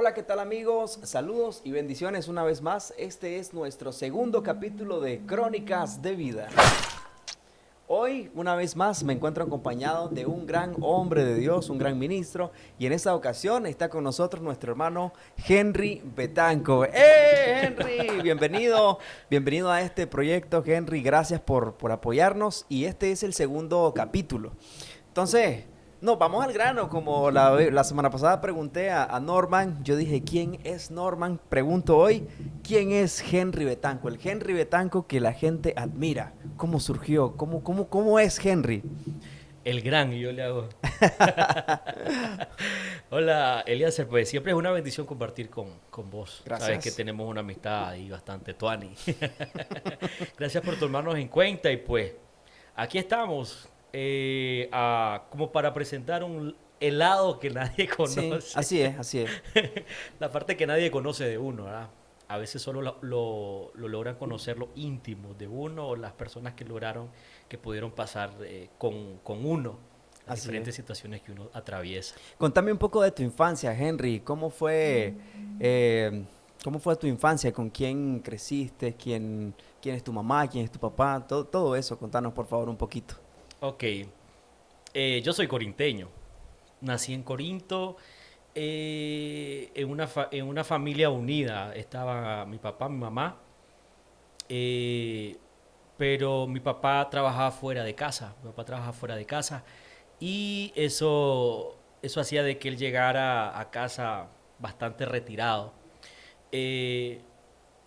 Hola, ¿qué tal amigos? Saludos y bendiciones una vez más. Este es nuestro segundo capítulo de Crónicas de Vida. Hoy, una vez más, me encuentro acompañado de un gran hombre de Dios, un gran ministro, y en esta ocasión está con nosotros nuestro hermano Henry Betanco. Henry! Bienvenido, bienvenido a este proyecto, Henry. Gracias por apoyarnos y este es el segundo capítulo. Entonces, no, vamos al grano. Como la semana pasada pregunté a Norman, yo dije, ¿quién es Norman? Pregunto hoy, ¿quién es Henry Betanco? El Henry Betanco que la gente admira. ¿Cómo surgió? ¿Cómo es Henry? El gran, y yo le hago. Hola, Eliezer, pues siempre es una bendición compartir con vos. Sabes que Gracias. tenemos una amistad ahí bastante tuani. Gracias por tomarnos en cuenta y pues aquí estamos como para presentar un helado que nadie Sí, conoce. así es, así es. La parte que nadie conoce de uno, ¿verdad? A veces solo lo logran conocer los íntimos de uno o las personas que lograron, que pudieron pasar con uno las Así es. diferentes situaciones que uno atraviesa. Contame un poco de tu infancia, Henry. Eh, cómo fue tu infancia? ¿Con quién creciste? ¿Quién es tu mamá? ¿Quién es tu papá? Todo eso, contanos por favor un poquito. Ok, yo soy corinteño. Nací en Corinto, en una familia unida. Estaba mi papá, mi mamá, eh, pero mi papá trabajaba fuera de casa. Mi papá trabajaba fuera de casa y eso hacía de que él llegara a casa bastante retirado. Eh,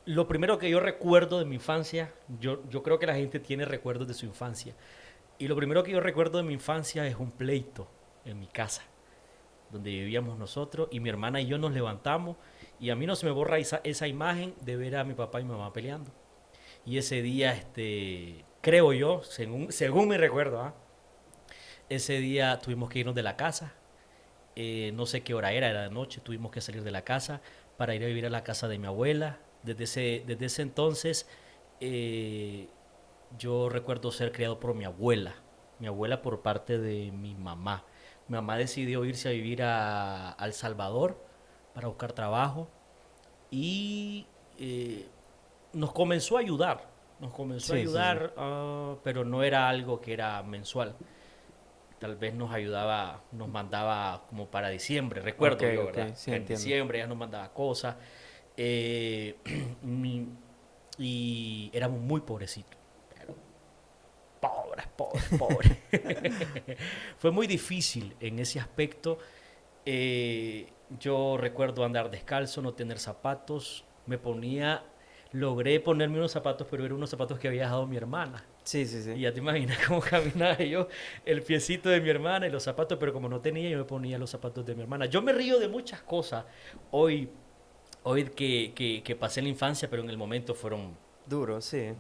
lo primero que yo recuerdo de mi infancia, yo creo que la gente tiene recuerdos de su infancia. Y lo primero que yo recuerdo de mi infancia es un pleito en mi casa, donde vivíamos nosotros y mi hermana y yo nos levantamos y a mí no se me borra esa imagen de ver a mi papá y mi mamá peleando. Y ese día, creo yo, según mi recuerdo, ¿ah? Ese día tuvimos que irnos de la casa. No sé qué hora era de noche, tuvimos que salir de la casa para ir a vivir a la casa de mi abuela. Desde ese entonces, eh, yo recuerdo ser criado por mi abuela por parte de mi mamá. Mi mamá decidió irse a vivir a El Salvador para buscar trabajo y nos comenzó a Sí, sí, sí. ayudar, pero no era algo que era mensual. Tal vez nos ayudaba, nos mandaba como para diciembre, Ok, recuerdo yo, ok, ¿verdad? sí Que en entiendo. diciembre ella nos mandaba cosas. eh, mi- y éramos muy pobrecitos, pero pobres, pobres, pobres. Fue muy difícil en ese aspecto. Yo recuerdo andar descalzo, no tener zapatos. Logré ponerme unos zapatos, pero eran unos zapatos que había dejado mi hermana. Sí, sí, sí. Y ya te imaginas cómo caminaba yo, el piecito de mi hermana y los zapatos, pero como no tenía, yo me ponía los zapatos de mi hermana. Yo me río de muchas cosas hoy, hoy que pasé en la infancia, pero en el momento fueron Duro, sí.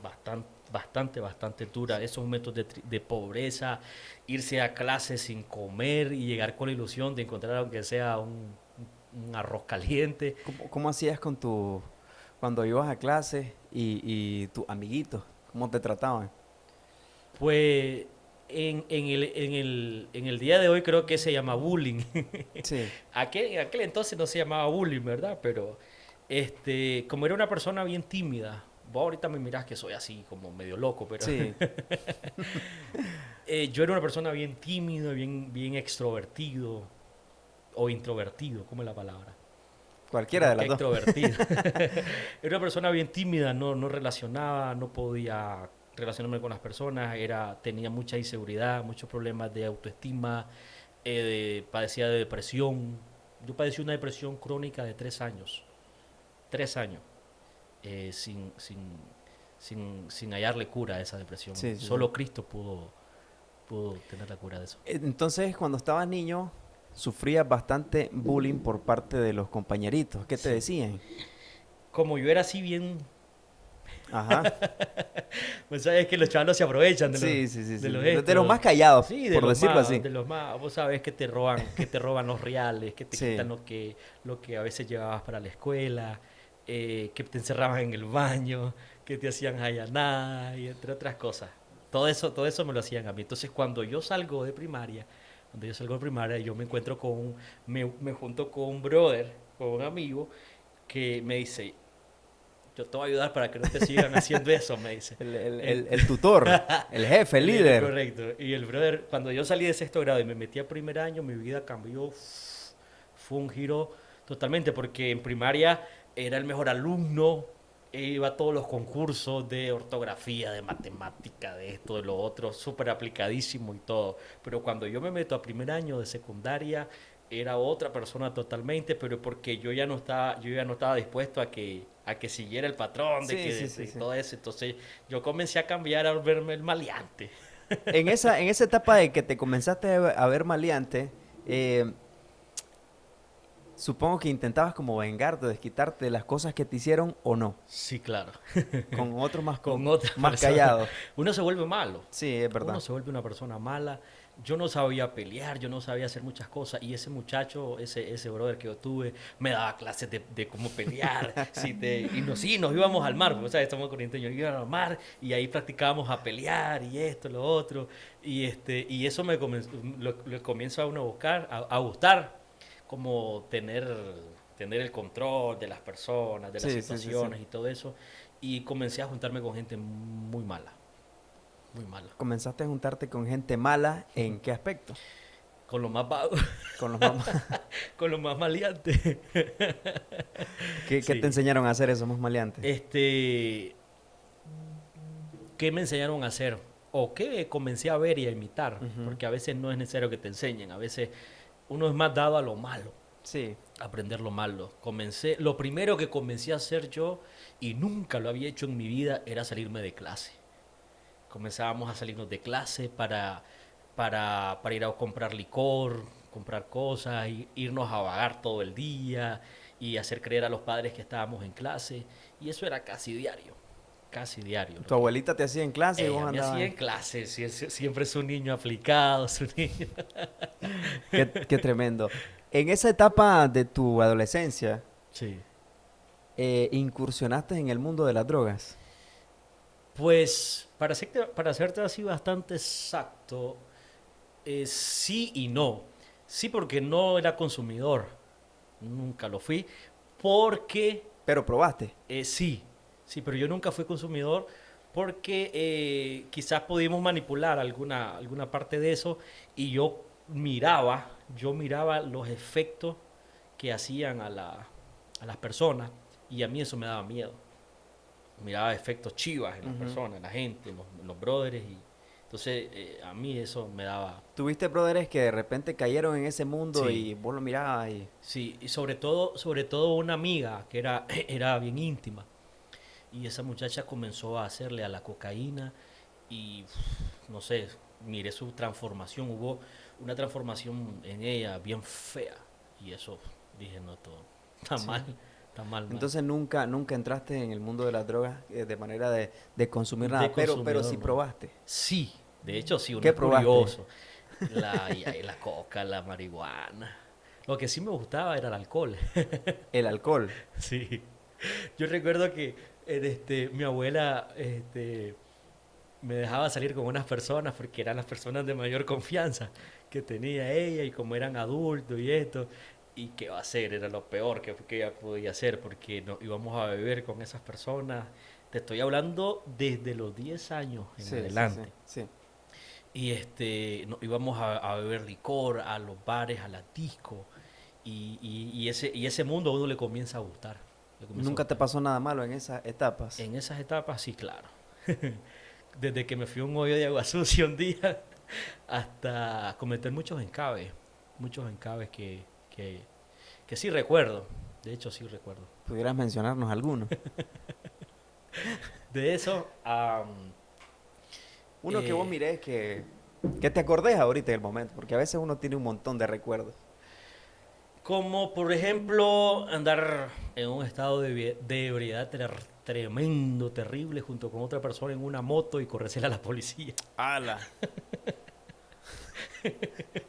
bastante duras. Esos momentos de pobreza, irse a clases sin comer y llegar con la ilusión de encontrar aunque sea un arroz caliente. ¿Cómo hacías cuando ibas a clase y tus amiguitos? ¿Cómo te trataban? Pues en el día de hoy creo que se llama bullying. Sí, En aquel entonces no se llamaba bullying, ¿verdad? Pero como era una persona bien tímida, vos ahorita me mirás que soy así como medio loco, pero sí. yo era una persona bien tímido, bien extrovertido o introvertido, ¿cómo es la palabra? Cualquiera de Creo que las dos. extrovertido. Era una persona bien tímida, no relacionaba, no podía relacionarme con las personas, tenía mucha inseguridad, muchos problemas de autoestima, padecía de depresión. Yo padecí una depresión crónica de 3 años, 3 años, sin hallarle cura a esa depresión. Sí, sí, sí. Solo Cristo pudo tener la cura de eso. Entonces, cuando estabas niño, sufrías bastante bullying por parte de los compañeritos. ¿Qué te Sí. decían? Como yo era así bien. Ajá. Pues sabes que los chavos se aprovechan de los, Sí, sí, sí, de sí. los De los estos. más callados, Sí, de por los decirlo más, así. de los más. Vos sabés que te roban los reales, que te quitan Sí. lo que a veces llevabas para la escuela, que te encerraban en el baño, que te hacían nada y entre otras cosas. Todo eso me lo hacían a mí. Entonces cuando yo salgo de primaria, yo me encuentro me junto con un brother, con un amigo que me dice, yo te voy a ayudar para que no te sigan haciendo eso, me dice. El tutor, el jefe, el líder. Correcto. Y el brother, cuando yo salí de sexto grado y me metí a primer año, mi vida cambió. Fue un giro totalmente, porque en primaria era el mejor alumno, iba a todos los concursos de ortografía, de matemática, de esto, de lo otro, súper aplicadísimo y todo. Pero cuando yo me meto a primer año de secundaria, era otra persona totalmente, pero porque yo ya no estaba dispuesto a que siguiera el patrón de Sí, que sí, de sí. todo eso. Entonces yo comencé a cambiar, a verme el maleante. En esa etapa de que te comenzaste a ver maleante, eh, supongo que intentabas como vengarte, desquitarte de las cosas que te hicieron o no, Sí, claro. con otros Con otra más persona. callados. Uno se vuelve malo. Sí, es Uno verdad. se vuelve una persona mala. Yo no sabía pelear, yo no sabía hacer muchas cosas. Y ese muchacho, ese brother que yo tuve, me daba clases de cómo pelear. Sí, nos íbamos al mar, porque, ¿sabes? Estamos corrienteños, íbamos al mar y ahí practicábamos a pelear y esto, lo otro. Y eso le comienza a uno a buscar, a gustar, como tener el control de las personas, de las Sí, sí, sí, sí. situaciones y todo eso. Y comencé a juntarme con gente muy mala, muy mala. Comenzaste a juntarte con gente mala, ¿en qué aspecto? Con los más vagos, Con los mamás. con los más maleantes. ¿Qué te Sí. enseñaron a hacer esos más maleantes? Este, ¿Qué me enseñaron a hacer? O qué comencé a ver y a imitar, Ujú. porque a veces no es necesario que te enseñen, a veces uno es más dado a lo malo, Sí, aprender lo malo. Lo primero que comencé a hacer yo, y nunca lo había hecho en mi vida, era salirme de clase. Comenzábamos a salirnos de clase para ir a comprar licor, comprar cosas, irnos a vagar todo el día y hacer creer a los padres que estábamos en clase. Y eso era casi diario. tu abuelita te hacía en clase y vos Ella me andabas hacía ahí. en clase, siempre es un niño aplicado, su niño. Qué tremendo. En esa etapa de tu adolescencia, Sí. incursionaste en el mundo de las drogas. Pues, para serte así bastante exacto, sí y no. Sí, porque no era consumidor, nunca lo fui, porque Pero probaste. sí, pero yo nunca fui consumidor porque quizás pudimos manipular alguna parte de eso y yo miraba los efectos que hacían a las personas y a mí eso me daba miedo. Miraba efectos chivas en las Ujú. personas, en la gente, en los brothers y entonces a mí eso me daba. Tuviste brothers que de repente cayeron en ese mundo Sí, y vos lo mirabas y... sí, y sobre todo una amiga que era bien íntima. Y esa muchacha comenzó a hacerle a la cocaína y no sé, miré su transformación, hubo una transformación en ella bien fea y eso dije, no, todo está Sí. mal, está mal, mal. Entonces nunca entraste en el mundo de las drogas de manera de consumir De nada, pero sí consumidor, no. probaste. Sí, de hecho sí, uno ¿Qué es probaste? curioso. La coca, la marihuana. Lo que sí me gustaba era el alcohol. El alcohol. Sí. Yo recuerdo que mi abuela me dejaba salir con unas personas porque eran las personas de mayor confianza que tenía ella y como eran adultos y esto. Y qué va a hacer, era lo peor que ella podía hacer porque nos íbamos a beber con esas personas. Te estoy hablando desde los 10 años en Sí, sí, sí, adelante. sí. Y nos íbamos a beber licor, a los bares, a las discos. Y ese mundo a uno le comienza a gustar. Le comienza a ¿Nunca te gustar. pasó nada malo en esas etapas? En esas etapas, sí, claro. Desde que me fui a un hoyo de agua sucia un día hasta cometer muchos encabes que sí recuerdo. De hecho, sí recuerdo. ¿Pudieras mencionarnos alguno? De eso, Uno que vos eh, mirés que te acordés ahorita del momento, porque a veces uno tiene un montón de recuerdos. como por ejemplo andar en un estado de ebriedad tremendo, terrible, junto con otra persona en una moto y correrse a la policía. ¡Hala!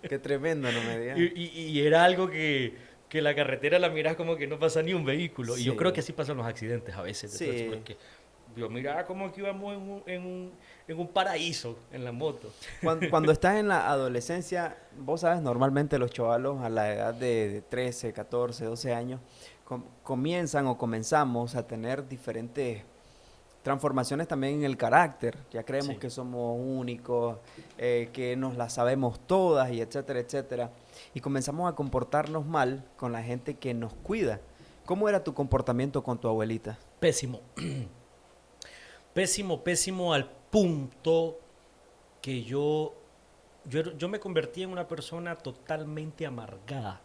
Qué tremendo, no me Y, digas. y era algo que la carretera la miras como que no pasa ni un vehículo. Y yo creo que Sí, así pasan los accidentes a veces, sí. porque Yo miraba como que íbamos en un paraíso en la moto. Cuando estás en la adolescencia, vos sabes, normalmente los chavalos a la edad de 13, 14, 12 años comienzan o comenzamos a tener diferentes transformaciones también en el carácter. Ya creemos Sí. que somos únicos, que nos las sabemos todas y etcétera, etcétera. Y comenzamos a comportarnos mal con la gente que nos cuida. ¿Cómo era tu comportamiento con tu abuelita? Pésimo. Pésimo, pésimo al punto que yo me convertí en una persona totalmente amargada.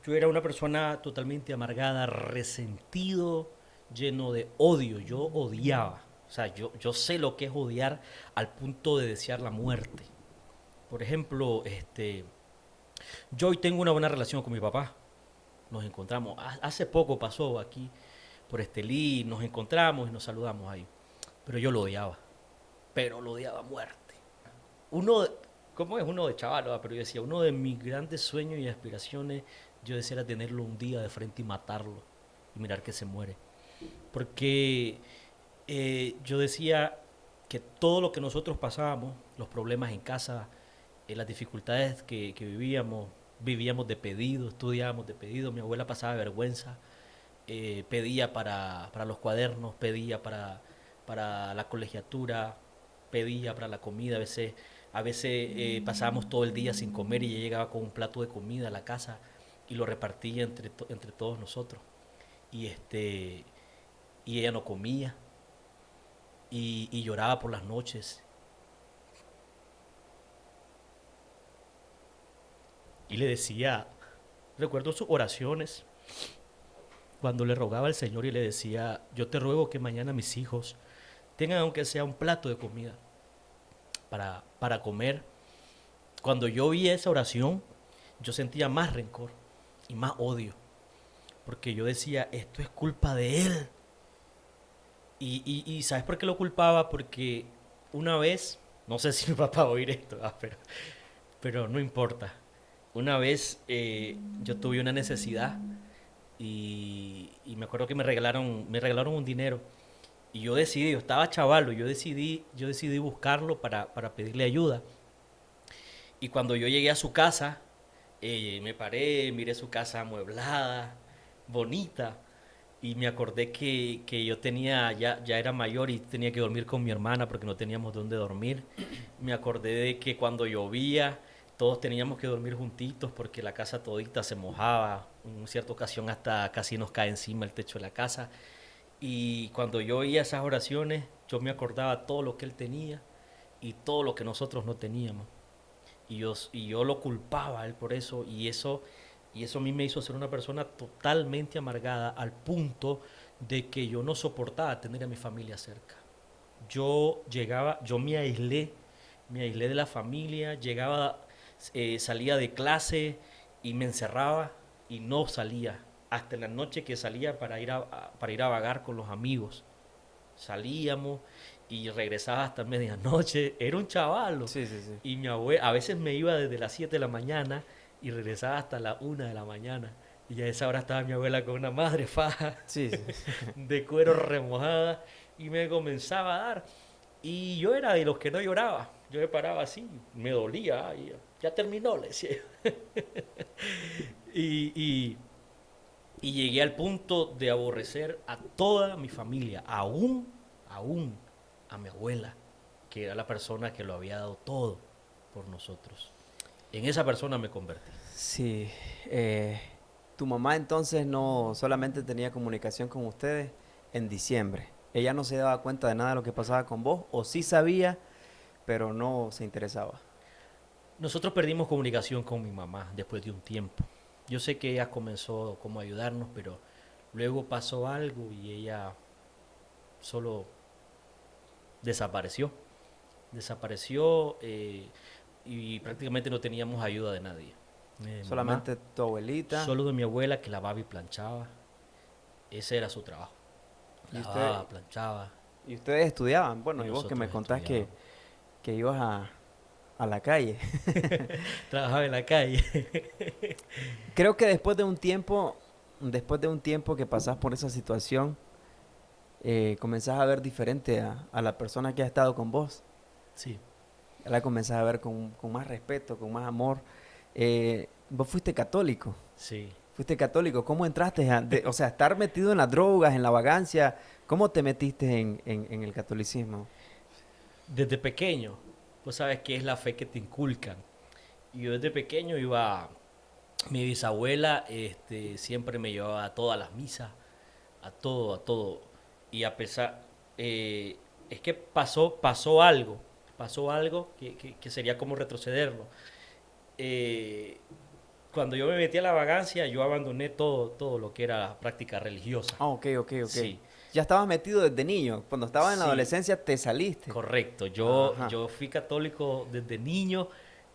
Yo era una persona totalmente amargada, resentido, lleno de odio. Yo odiaba. O sea, yo sé lo que es odiar al punto de desear la muerte. Por ejemplo, yo hoy tengo una buena relación con mi papá. Nos encontramos. Hace poco pasó aquí por Estelí, nos encontramos y nos saludamos ahí. Pero yo lo odiaba. Pero lo odiaba a muerte. Uno, ¿cómo es uno de chaval? Pero yo decía, uno de mis grandes sueños y aspiraciones, yo deseara tenerlo un día de frente y matarlo y mirar que se muere. Porque yo decía que todo lo que nosotros pasábamos, los problemas en casa, las dificultades que vivíamos de pedido, estudiábamos de pedido, mi abuela pasaba vergüenza, pedía para los cuadernos, pedía para la colegiatura, pedía para la comida, a veces pasábamos todo el día sin comer y ella llegaba con un plato de comida a la casa y lo repartía entre todos nosotros. Y, y ella no comía y lloraba por las noches. Y le decía, recuerdo sus oraciones, cuando le rogaba al Señor y le decía, yo te ruego que mañana mis hijos tengan aunque sea un plato de comida para comer. Cuando yo vi esa oración, yo sentía más rencor y más odio, porque yo decía, esto es culpa de él. Y ¿sabes por qué lo culpaba? Porque una vez, no sé si mi papá va a oír esto, pero no importa. Una vez yo tuve una necesidad y me acuerdo que me regalaron un dinero. Y yo estaba chavalo, yo decidí buscarlo para pedirle ayuda. Y cuando yo llegué a su casa, me paré, miré su casa amueblada, bonita, y me acordé que yo ya era mayor y tenía que dormir con mi hermana porque no teníamos dónde dormir. Me acordé de que cuando llovía, todos teníamos que dormir juntitos porque la casa todita se mojaba. En cierta ocasión hasta casi nos cae encima el techo de la casa. Y cuando yo oía esas oraciones, yo me acordaba todo lo que él tenía y todo lo que nosotros no teníamos. Y yo lo culpaba a él por eso, y eso a mí me hizo ser una persona totalmente amargada al punto de que yo no soportaba tener a mi familia cerca. Yo me aislé de la familia, salía de clase y me encerraba y no salía. Hasta en la noche que salía para ir a vagar con los amigos. Salíamos y regresaba hasta medianoche. Era un chavalo. Sí, sí, sí. Y mi abuela, a veces me iba desde las 7 de la mañana y regresaba hasta la 1 de la mañana. Y a esa hora estaba mi abuela con una madre faja Sí, sí. de cuero remojada y me comenzaba a dar. Y yo era de los que no lloraba. Yo me paraba así, me dolía. Y ya terminó, le decía. Y, y, y llegué al punto de aborrecer a toda mi familia, aún a mi abuela, que era la persona que lo había dado todo por nosotros. En esa persona me convertí. Sí. Tu mamá entonces no solamente tenía comunicación con ustedes en diciembre. Ella no se daba cuenta de nada de lo que pasaba con vos, o sí sabía, pero no se interesaba. Nosotros perdimos comunicación con mi mamá después de un tiempo. Yo sé que ella comenzó como a ayudarnos, pero luego pasó algo y ella solo desapareció. Desapareció y prácticamente no teníamos ayuda de nadie. Mamá, Solamente tu abuelita solo de mi abuela que lavaba y planchaba. Ese era su trabajo. y usted Lavaba, planchaba y ustedes estudiaban. Bueno, y y vos que me nosotros contás estudiábamos. que ibas a la calle. Trabajaba en la calle. Creo que después de un tiempo que pasás por esa situación, comenzás a ver diferente a la persona que ha estado con vos. Sí, La comenzás a ver con más respeto, con más amor. Vos fuiste católico. sí. Fuiste católico. ¿Cómo entraste? O sea, estar metido en las drogas, en la vagancia. ¿Cómo te metiste en el catolicismo? Desde pequeño, vos sabes qué es la fe que te inculcan. Y yo desde pequeño iba, mi bisabuela siempre me llevaba a todas las misas, a todo, a todo. Y a pesar, es que pasó algo que sería como retrocederlo. Eh, Cuando yo me metí a la vagancia, yo abandoné todo lo que era la práctica religiosa. Ah, ok, ok, ok. Sí, Ya estabas metido desde niño. Cuando estabas en la sí, adolescencia te saliste. correcto. Ajá. Yo fui católico desde niño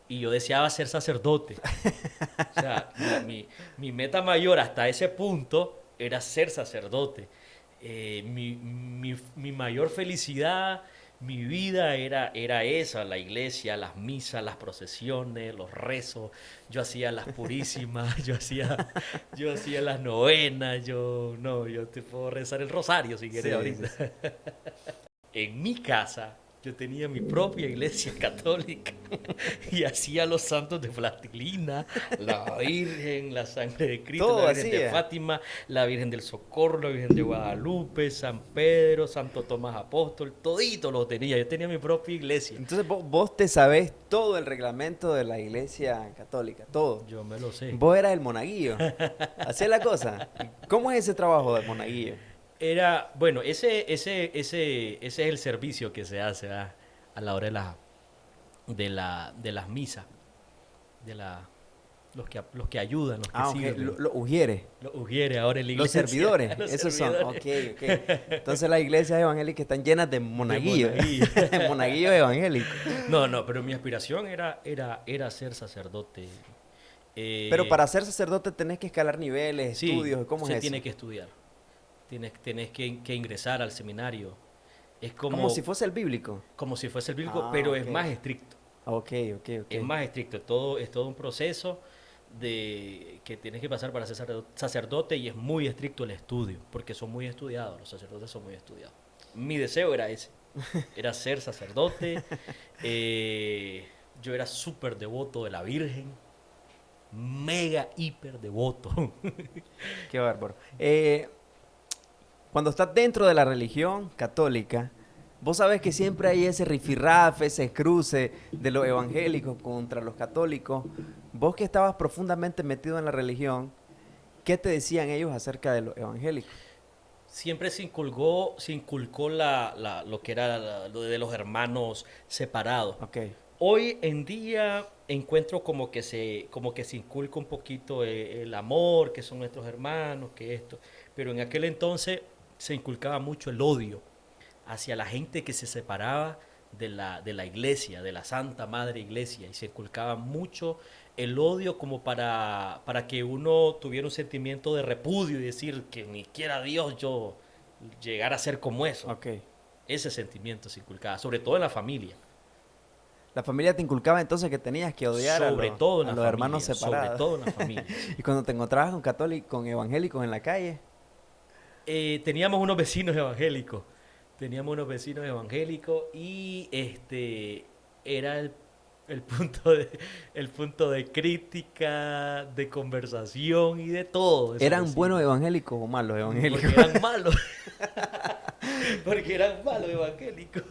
y yo deseaba ser sacerdote. O sea, mi meta mayor hasta ese punto era ser sacerdote. Mi mayor felicidad, mi vida era esa, la iglesia, las misas, las procesiones, los rezos. Yo hacía las purísimas, yo hacía las novenas, yo te puedo rezar el rosario si quieres Sí, sí, ahorita. sí. En mi casa yo tenía mi propia iglesia católica y hacía los santos de plastilina, la Virgen, la sangre de Cristo, Todo la Virgen de hacía. Fátima, la Virgen del Socorro, la Virgen de Guadalupe, San Pedro, Santo Tomás Apóstol, todito lo tenía. Yo tenía mi propia iglesia. Entonces vos te sabés todo el reglamento de la iglesia católica, todo. Yo me lo sé. Vos eras el monaguillo. Así es la cosa. ¿Y cómo es ese trabajo del monaguillo? Era, bueno, ese es el servicio que se hace, ¿verdad? A la hora de las misas, de la, los que ayudan, los que Ah, ok. sirven. Los ujieres. Los ujieres ahora en la Los iglesia. servidores. Los Esos son. servidores. Ok, ok. Entonces las iglesias evangélicas están llenas de De monaguillos. monaguillo. Monaguillos evangélicos. No, no, pero mi aspiración era ser sacerdote. Pero Eh, para ser sacerdote tenés que escalar niveles, sí, estudios. ¿Cómo se es eso? tiene que estudiar. Tienes que ingresar al seminario. Es Como si fuese el bíblico. como si fuese el bíblico, Ah, pero ok. es más estricto. Ok, ok, ok. Es más estricto. Es todo un proceso de que tienes que pasar para ser sacerdote y es muy estricto el estudio, porque son muy estudiados, los sacerdotes son muy estudiados. Mi deseo era ese, era ser sacerdote. Yo era súper devoto de la Virgen, mega hiper devoto. Qué bárbaro. Cuando estás dentro de la religión católica, vos sabés que siempre hay ese rifirrafe, ese cruce de los evangélicos contra los católicos. Vos que estabas profundamente metido en la religión, ¿qué te decían ellos acerca de los evangélicos? Siempre se inculcó lo que era lo de los hermanos separados. Ok. Hoy en día encuentro como que se inculca un poquito el amor, que son nuestros hermanos, que esto. Pero en aquel entonces se inculcaba mucho el odio hacia la gente que se separaba de la iglesia, de la Santa Madre Iglesia. Y se inculcaba mucho el odio como para que uno tuviera un sentimiento de repudio y decir que ni quiera Dios yo llegar a ser como eso. Ok. Ese sentimiento se inculcaba, sobre todo en la familia. La familia te inculcaba entonces que tenías que odiar Sobre todo en a la los hermanos familia, sobre separados. todo en la familia. Y cuando te encontrabas con católicos, con evangélicos en la calle, Teníamos unos vecinos evangélicos, y era el el punto de crítica, de conversación y de todo. Esos ¿eran buenos vecinos. evangélicos o malos evangélicos? Porque eran malos, porque eran malos evangélicos.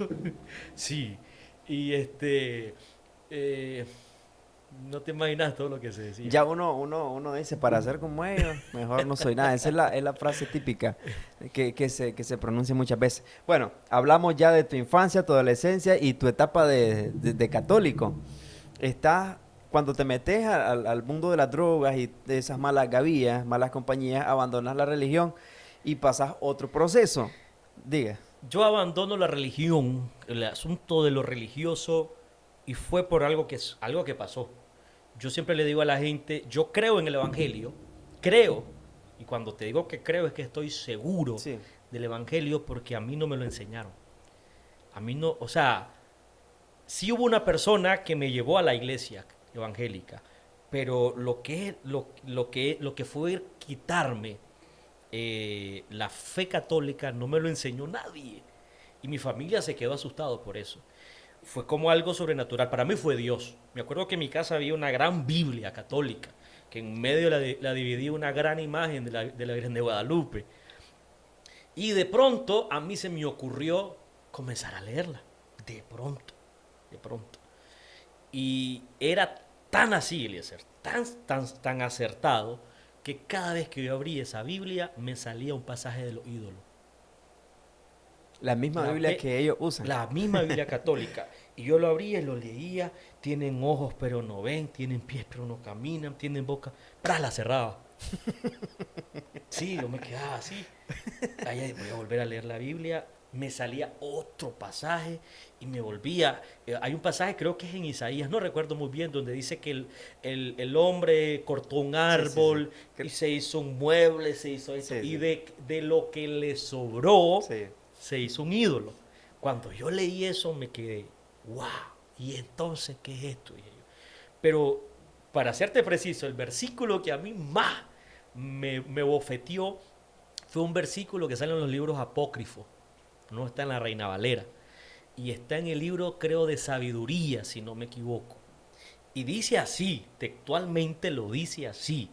Sí, y eh, no te imaginas todo lo que se decía. Ya uno dice, para ser como ellos, mejor no soy nada. Esa es la frase típica que se pronuncia muchas veces. Bueno, hablamos ya de tu infancia, tu adolescencia y tu etapa de católico. Estás, cuando te metes al mundo de las drogas y de esas malas gavillas, malas compañías, abandonas la religión y pasas otro proceso. Diga. Yo abandono la religión, el asunto de lo religioso, y fue por algo que pasó. Yo siempre le digo a la gente, yo creo en el Evangelio, creo, y cuando te digo que creo es que estoy seguro Sí. del Evangelio porque a mí no me lo enseñaron. A mí no, o sea, sí hubo una persona que me llevó a la iglesia evangélica, pero lo que fue quitarme la fe católica no me lo enseñó nadie. Y mi familia se quedó asustado por eso. Fue como algo sobrenatural. Para mí fue Dios. Me acuerdo que en mi casa había una gran Biblia católica, que en medio la dividía una gran imagen de la Virgen de Guadalupe. Y de pronto a mí se me ocurrió comenzar a leerla. De pronto, de pronto. Y era tan así, Eliezer, tan acertado, que cada vez que yo abría esa Biblia me salía un pasaje de los ídolos. La misma La, Biblia que ellos usan. la misma Biblia católica. Y yo lo abría y lo leía. Tienen ojos pero no ven, tienen pies pero no caminan, tienen boca. ¡Pras! La cerraba. Sí, yo me quedaba así. Ahí voy a volver a leer la Biblia. Me salía otro pasaje y me volvía. Hay un pasaje, creo que es en Isaías, no recuerdo muy bien, donde dice que el hombre cortó un Sí, sí, sí. árbol y se hizo un mueble, se hizo esto. Sí, Y sí. de lo que le sobró, Sí. se hizo un ídolo. Cuando yo leí eso, me quedé, wow, ¿y entonces qué es esto? Dije yo. Pero para serte preciso, el versículo que a mí más me bofeteó fue un versículo que sale en los libros apócrifos, no está en la Reina Valera, y está en el libro, creo, de sabiduría, si no me equivoco. Y dice así, textualmente lo dice así.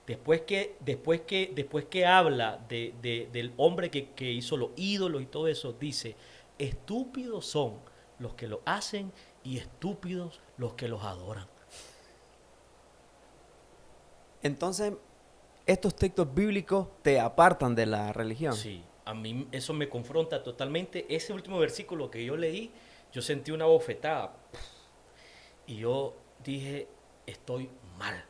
Después que habla del hombre que hizo los ídolos y todo eso, dice, estúpidos son los que lo hacen y estúpidos los que los adoran. Entonces, estos textos bíblicos te apartan de la religión. Sí, a mí eso me confronta totalmente. Ese último versículo que yo leí, yo sentí una bofetada. Y yo dije, estoy mal.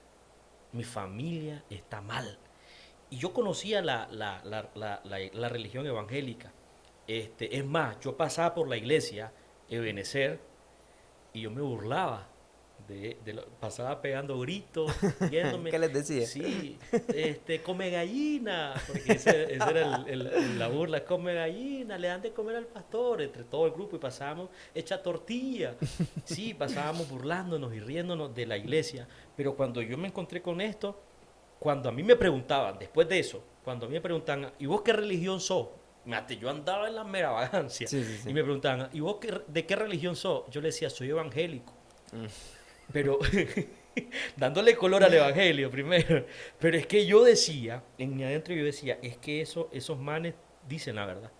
Mi familia está mal. Y yo conocía la religión evangélica. Es más, yo pasaba por la iglesia, Ebenezer, y yo me burlaba. Pasaba pegando gritos, yéndome, ¿Qué les decía? sí, come gallina, porque esa era la burla, come gallina, le dan de comer al pastor, entre todo el grupo, y pasábamos hecha tortilla, sí, pasábamos burlándonos y riéndonos de la iglesia, pero cuando yo me encontré con esto, cuando a mí me preguntaban, después de eso, cuando a mí me preguntaban, ¿y vos qué religión sos? Mate, yo andaba en la mera vagancia, Sí, sí, y sí. me preguntaban, ¿y vos de qué religión sos? Yo le decía, soy evangélico. Mm. Pero dándole color al evangelio primero. Pero es que yo decía, en mi adentro yo decía, es que esos manes dicen la verdad.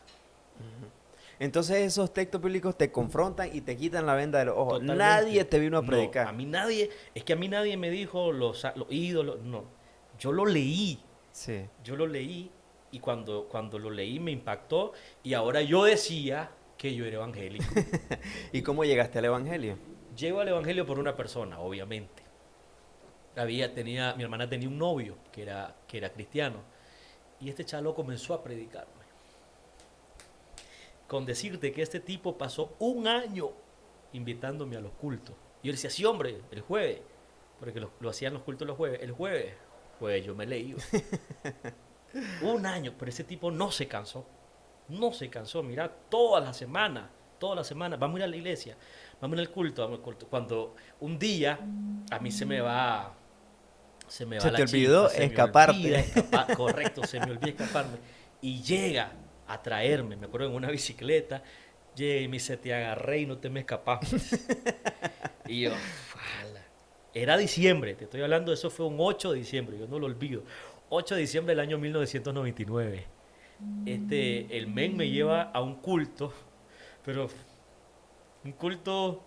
Entonces esos textos bíblicos te confrontan y te quitan la venda de los ojos. Nadie Totalmente. te vino a No, predicar. es que a mí nadie me dijo los ídolos, no. Yo lo leí, Sí. yo lo leí y cuando lo leí me impactó y ahora yo decía que yo era evangélico. ¿Y cómo llegaste al evangelio? Llego al evangelio por una persona, obviamente. Mi hermana tenía un novio que era cristiano y este chalo comenzó a predicarme. Con decirte que este tipo pasó un año invitándome a los cultos. Y yo le decía, sí, hombre, el jueves, porque lo hacían los cultos los jueves. El jueves, pues yo me leí. Un año, pero ese tipo no se cansó. No se cansó, mira, todas las semanas, vamos a ir a la iglesia, vamos a ir al culto, vamos al culto. Cuando un día a mí se me va Se te la olvidó chispa, se me olvida escaparte. escapar, correcto, se me olvida escaparme. Y llega a traerme, me acuerdo en una bicicleta, llega y me dice, te agarré y no te me escapaste. Y yo, "Fala". Era diciembre, te estoy hablando, eso fue un 8 de diciembre, yo no lo olvido. 8 de diciembre del año 1999. El men me lleva a un culto, pero un culto,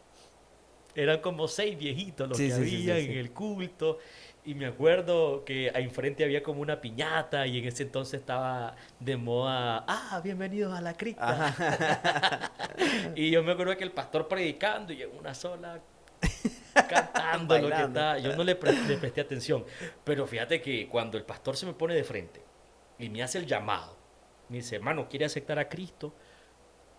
eran como 6 viejitos los Sí, que sí, sí, había sí, en sí. el culto. Y me acuerdo que ahí enfrente había como una piñata y en ese entonces estaba de moda, bienvenidos a la cripta. Ajá. Y yo me acuerdo que el pastor predicando y en una sola cantando lo que Bailando. está. Yo no le presté atención. Pero fíjate que cuando el pastor se me pone de frente y me hace el llamado, me dice, hermano, ¿quiere aceptar a Cristo?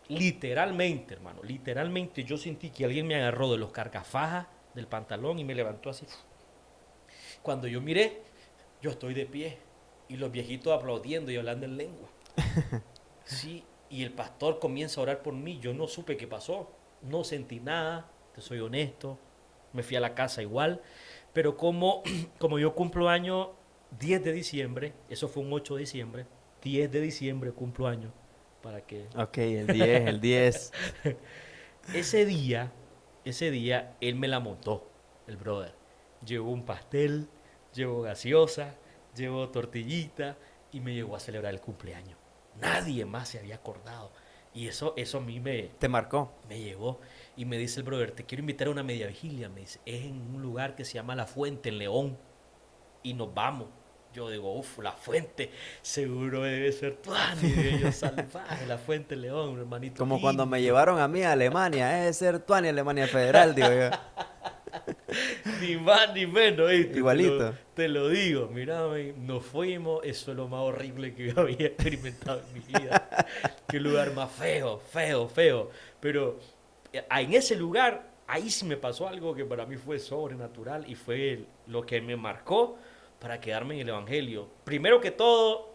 Literalmente, hermano, literalmente yo sentí que alguien me agarró de los carcafajas del pantalón y me levantó así. Cuando yo miré, yo estoy de pie y los viejitos aplaudiendo y hablando en lengua. Sí, y el pastor comienza a orar por mí. Yo no supe qué pasó, no sentí nada, te soy honesto. Me fui a la casa igual, pero como yo cumplo años 10 de diciembre, eso fue un 8 de diciembre, 10 de diciembre cumplo años, para que... Ok, el 10. Ese día, ese día, él me la montó, el brother. Llevó un pastel, llevó gaseosa, llevó tortillita y me llevó a celebrar el cumpleaños. Nadie más se había acordado. Y eso a mí ¿Te marcó? me llegó. Y me dice el brother, te quiero invitar a una media vigilia. Me dice, es en un lugar que se llama La Fuente, en León. Y nos vamos. Yo digo, uff, La Fuente, seguro debe ser tuani. Y yo, salvaje, La Fuente, León, hermanito Como cuando me lindo. llevaron a mí a Alemania, es ser Tuani, Alemania Federal, digo yo. Ni más ni menos, ¿viste? Igualito. Te lo digo, mira, nos fuimos, eso es lo más horrible que yo había experimentado en mi vida. Qué lugar más feo, feo, feo. Pero en ese lugar, ahí sí me pasó algo que para mí fue sobrenatural y fue lo que me marcó para quedarme en el Evangelio. Primero que todo,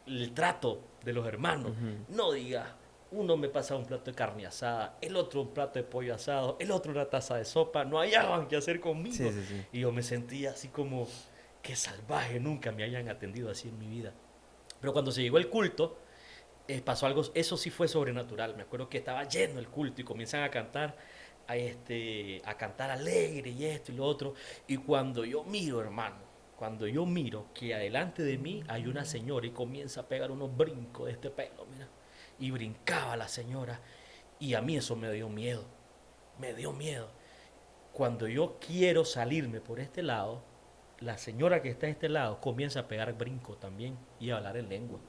el trato de los hermanos. Ujú. No digas, uno me pasaba un plato de carne asada, el otro un plato de pollo asado, el otro una taza de sopa, no hallaban qué hacer Sí, conmigo. sí, sí. Y yo me sentía así como, qué salvaje, nunca me hayan atendido así en mi vida. Pero cuando se llegó el culto, pasó algo, eso sí fue sobrenatural. Me acuerdo que estaba lleno el culto y comienzan a cantar, a cantar alegre y esto y lo otro. Y cuando yo miro, hermano, cuando yo miro que adelante de mí hay una señora y comienza a pegar unos brincos de este pelo, mira, y brincaba la señora, y a mí eso me dio miedo, me dio miedo. Cuando yo quiero salirme por este lado, la señora que está a este lado comienza a pegar brincos también y a hablar en lengua.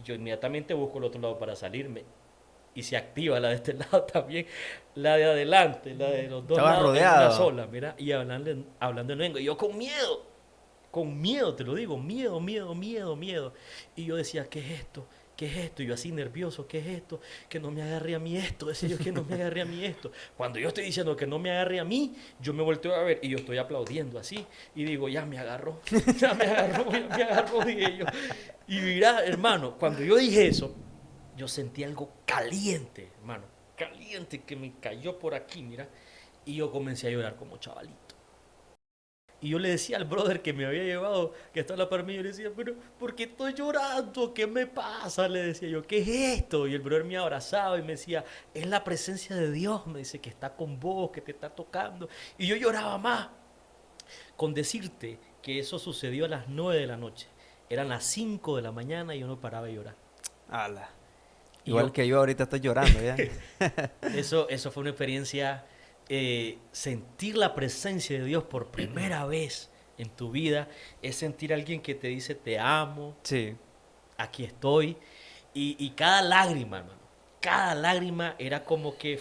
Yo inmediatamente busco el otro lado para salirme y se activa la de este lado también, la de adelante, la de los dos Estabas lados en una rodeado. sola, mira, y hablando en lengua. Y yo con miedo, te lo digo, miedo, miedo, miedo, miedo. Y yo decía, ¿qué es esto? ¿Qué es esto? Y yo así nervioso, ¿qué es esto? Que no me agarre a mí esto, decía yo, que no me agarre a mí esto. Cuando yo estoy diciendo que no me agarre a mí, yo me volteo a ver y yo estoy aplaudiendo así. Y digo, ya me agarró, ya me agarró, ya me agarró, dije yo. Y mira, hermano, cuando yo dije eso, yo sentí algo caliente, hermano, caliente que me cayó por aquí, mira. Y yo comencé a llorar como chavalito. Y yo le decía al brother que me había llevado, que está a la par mía, yo le decía, pero ¿por qué estoy llorando? ¿Qué me pasa? Le decía yo, ¿qué es esto? Y el brother me abrazaba y me decía, es la presencia de Dios, me dice, que está con vos, que te está tocando. Y yo lloraba más, con decirte que eso sucedió a las 9 de la noche. Eran las 5 de la mañana y yo no paraba de llorar. Ala. Y Igual yo, que yo ahorita estoy llorando ya. eso fue una experiencia, sentir la presencia de Dios por primera vez en tu vida, es sentir a alguien que te dice te amo, Sí. aquí estoy, y cada lágrima, hermano, cada lágrima era como que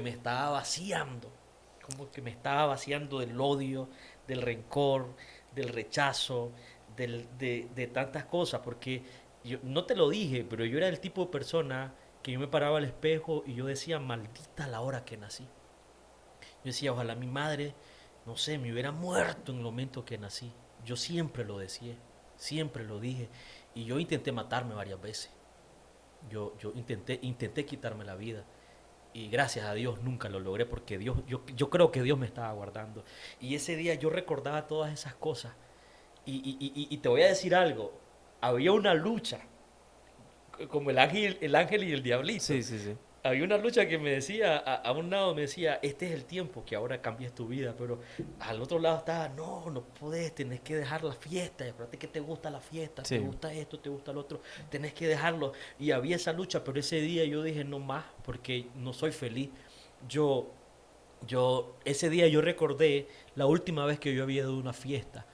me estaba vaciando, como que me estaba vaciando del odio, del rencor, del rechazo, de tantas cosas, porque yo no te lo dije, pero yo era el tipo de persona que yo me paraba al espejo y yo decía, maldita la hora que nací. Yo decía, ojalá mi madre, no sé, me hubiera muerto en el momento que nací. Yo siempre lo decía, siempre lo dije. Y yo intenté matarme varias veces. Yo intenté quitarme la vida. Y gracias a Dios nunca lo logré porque yo creo que Dios me estaba guardando. Y ese día yo recordaba todas esas cosas. Y te voy a decir algo. Había una lucha, como el ángel y el diablito. Sí, sí, sí. Había una lucha que me decía, a un lado me decía, este es el tiempo que ahora cambies tu vida, pero al otro lado estaba, no, no podés, tenés que dejar la fiesta, y acuérdate que te gusta la fiesta, te Sí. gusta esto, te gusta lo otro, tenés que dejarlo. Y había esa lucha, pero ese día yo dije, no más, porque no soy feliz. Yo, ese día yo recordé la última vez que yo había ido a una fiesta,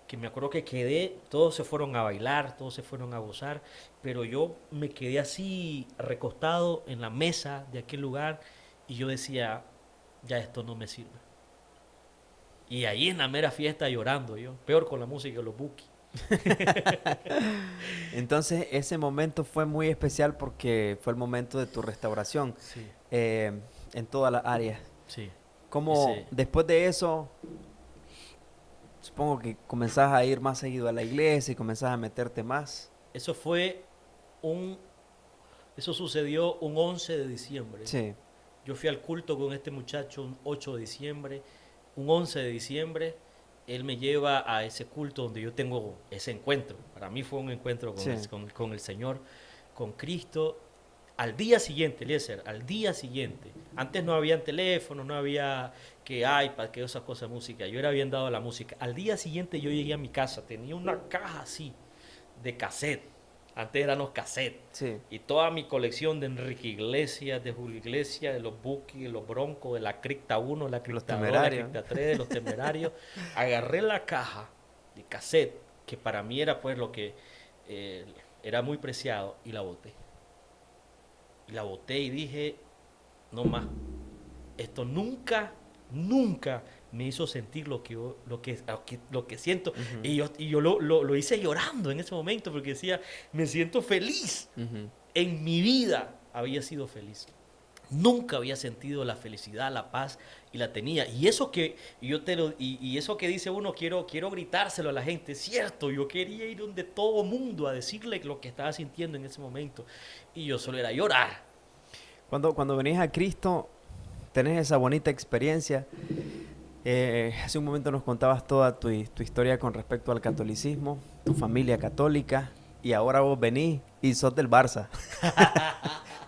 que me acuerdo que quedé, todos se fueron a bailar, todos se fueron a gozar, pero yo me quedé así recostado en la mesa de aquel lugar y yo decía, ya esto no me sirve. Y ahí en la mera fiesta llorando yo, peor con la música de los Buki. Entonces ese momento fue muy especial porque fue el momento de tu restauración Sí, eh, en todas las áreas. sí. Como Ese, después de eso, supongo que comenzás a ir más seguido a la iglesia y comenzás a meterte más. eso fue un, eso sucedió un 11 de diciembre. Sí. Yo fui al culto con este muchacho un 8 de diciembre, un 11 de diciembre. él me lleva a ese culto donde yo tengo ese encuentro. Para mí fue un encuentro Sí. con el Señor, con Cristo. Al día siguiente, Eliezer, al día siguiente. Antes no había teléfonos, no había que iPad, que esas cosas de música. Yo era bien dado a la música. Al día siguiente yo llegué a mi casa, tenía una caja así de cassette. Antes eran los cassettes. Sí. Y toda mi colección de Enrique Iglesias, de Julio Iglesias, de los Buki, de los Broncos, de la Cripta 1, la Cripta 2, la Temerarios. Cripta 3, de los Temerarios. Agarré la caja de cassette, que para mí era pues lo que era muy preciado, y la boté. Y la boté y dije, no más. Esto nunca, nunca me hizo sentir lo que siento. Ujú. Y yo lo hice llorando en ese momento porque decía, me siento feliz. Ujú. En mi vida había sido feliz. Nunca había sentido la felicidad, la paz, y la tenía. Y eso que y eso que dice uno, quiero gritárselo a la gente, es cierto. Yo quería ir donde todo mundo a decirle lo que estaba sintiendo en ese momento. Y yo solo era llorar. Cuando venís a Cristo, tenés esa bonita experiencia. Hace un momento nos contabas toda tu historia con respecto al catolicismo, tu familia católica, y ahora vos venís y sos del Barça.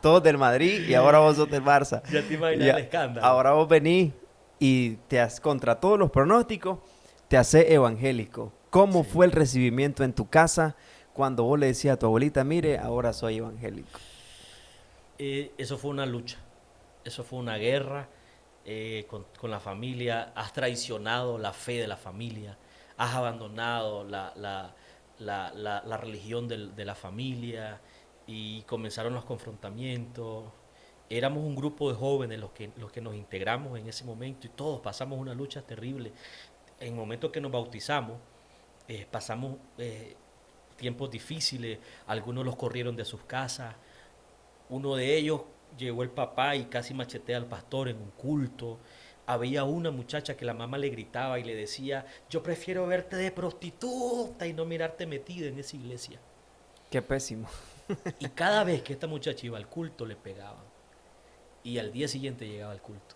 Todos del Madrid y ahora vos sos del Barça. Ya te imaginas el escándalo. Ahora vos venís y contra todos los pronósticos, te haces evangélico. ¿Cómo Sí. fue el recibimiento en tu casa cuando vos le decías a tu abuelita, mire, ahora soy evangélico? Eso fue una lucha, eso fue una guerra con la familia. Has traicionado la fe de la familia, has abandonado la religión de la familia, y comenzaron los confrontamientos. Éramos un grupo de jóvenes los que nos integramos en ese momento, y todos pasamos una lucha terrible. En el momento que nos bautizamos, pasamos tiempos difíciles. Algunos los corrieron de sus casas. Uno de ellos llegó el papá y casi machetea al pastor en un culto. Había una muchacha que la mamá le gritaba y le decía, yo prefiero verte de prostituta y no mirarte metida en esa iglesia. Qué pésimo. Y cada vez que esta muchacha iba al culto le pegaban. Y al día siguiente llegaba al culto.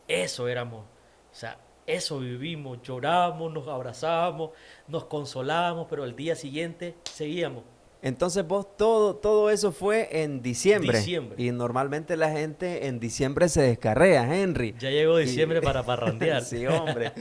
Eso éramos, o sea, eso vivimos, llorábamos, nos abrazábamos, nos consolábamos, pero al día siguiente seguíamos. Entonces vos todo eso fue en diciembre. Diciembre. Y normalmente la gente en diciembre se descarrea, Henry. Ya llegó Y- diciembre para parrandear. Sí, hombre.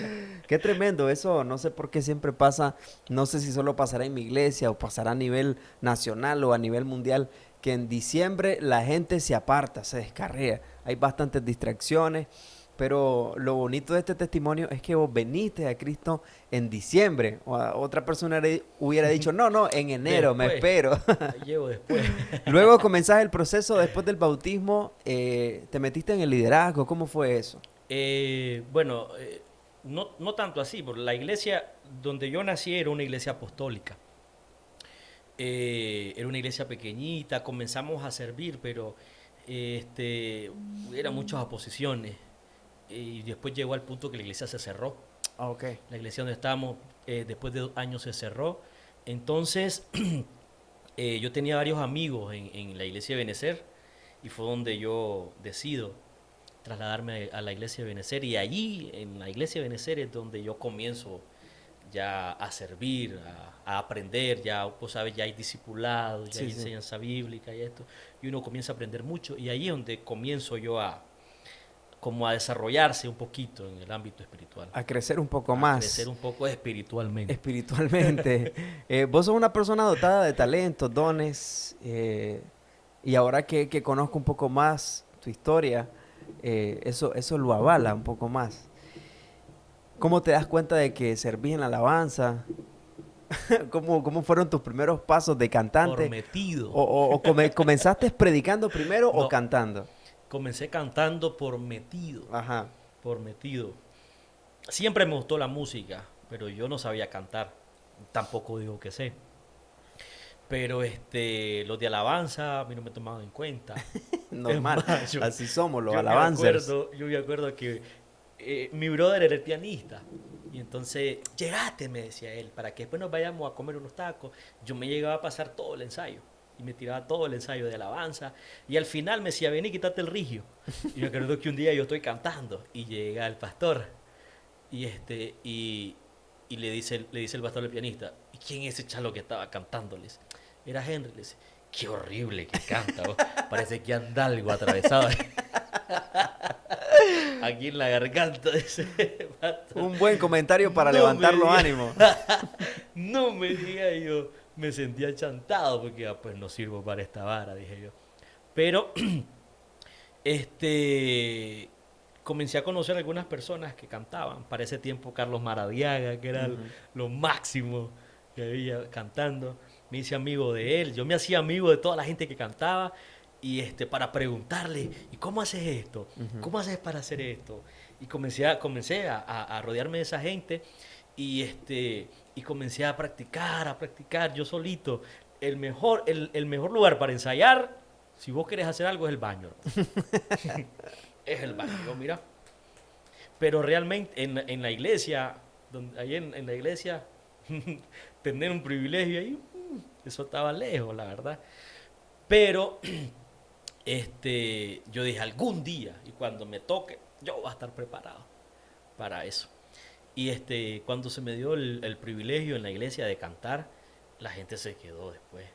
Qué tremendo eso. No sé por qué siempre pasa. No sé si solo pasará en mi iglesia o pasará a nivel nacional o a nivel mundial. Que en diciembre la gente se aparta, se descarrea. Hay bastantes distracciones. Pero lo bonito de este testimonio es que vos veniste a Cristo en diciembre. Otra persona hubiera dicho, no, en enero me Después. espero. Llego después. Luego comenzás el proceso después del bautismo. ¿Te metiste en el liderazgo? ¿Cómo fue eso? Bueno, no tanto así, porque la iglesia donde yo nací era una iglesia apostólica. Era una iglesia pequeñita, comenzamos a servir, pero eran muchas oposiciones. Y después llegó al punto que la iglesia se cerró. Ok. La iglesia donde estábamos, después de 2 años se cerró. Entonces, yo tenía varios amigos en la iglesia de Benecer, y fue donde yo decido trasladarme a la iglesia de Benecer. Y allí, en la iglesia de Benecer, es donde yo comienzo ya a servir, a aprender. Ya, pues sabes, ya hay discipulados, ya Sí, hay sí. enseñanza bíblica y esto. Y uno comienza a aprender mucho. Y ahí es donde comienzo yo como a desarrollarse un poquito en el ámbito espiritual. A crecer un poco A más crecer un poco espiritualmente. espiritualmente. Vos sos una persona dotada de talentos, dones. Y ahora que conozco un poco más tu historia, eso lo avala un poco más. ¿Cómo te das cuenta de que servís en la alabanza? ¿Cómo fueron tus primeros pasos de cantante? Por metido. ¿Comenzaste predicando primero o No. cantando? Comencé cantando por metido. Ajá. Por metido. Siempre me gustó la música, pero yo no sabía cantar. Tampoco digo que sé. Pero los de alabanza a mí no me tomaban en cuenta. Normal. Es más, Así somos los yo alabancers. yo me acuerdo que mi brother era el pianista. Y entonces, llegate, me decía él, para que después nos vayamos a comer unos tacos. Yo me llegaba a pasar todo el ensayo. Y me tiraba todo el ensayo de alabanza. Y al final me decía, vení, quítate el rigio. Y me acuerdo que un día yo estoy cantando y llega el pastor. Y le dice el pastor al pianista, ¿y quién es ese chalo que estaba cantándoles? Era Henry. Le dice, qué horrible que canta, vos. Parece que anda algo atravesado aquí en la garganta de ese pastor. Un buen comentario para No me levantar los diga, ánimos. no me diga, yo me sentía chantado porque pues no sirvo para esta vara, dije yo. Pero este comencé a conocer algunas personas que cantaban. Para ese tiempo Carlos Maradiaga, que era Ujú. lo máximo que había cantando. Me hice amigo de él. Yo me hacía amigo de toda la gente que cantaba y para preguntarle, ¿y cómo haces esto? Ujú. ¿Cómo haces para hacer esto? Y comencé a rodearme de esa gente y comencé a practicar yo solito. El mejor lugar para ensayar, si vos querés hacer algo, es el baño. Es el baño, mira. Pero realmente en la iglesia, ahí en la iglesia, tener un privilegio ahí, eso estaba lejos, la verdad. Pero yo dije, algún día, y cuando me toque, yo voy a estar preparado para eso. Y cuando se me dio el privilegio en la iglesia de cantar, la gente se quedó después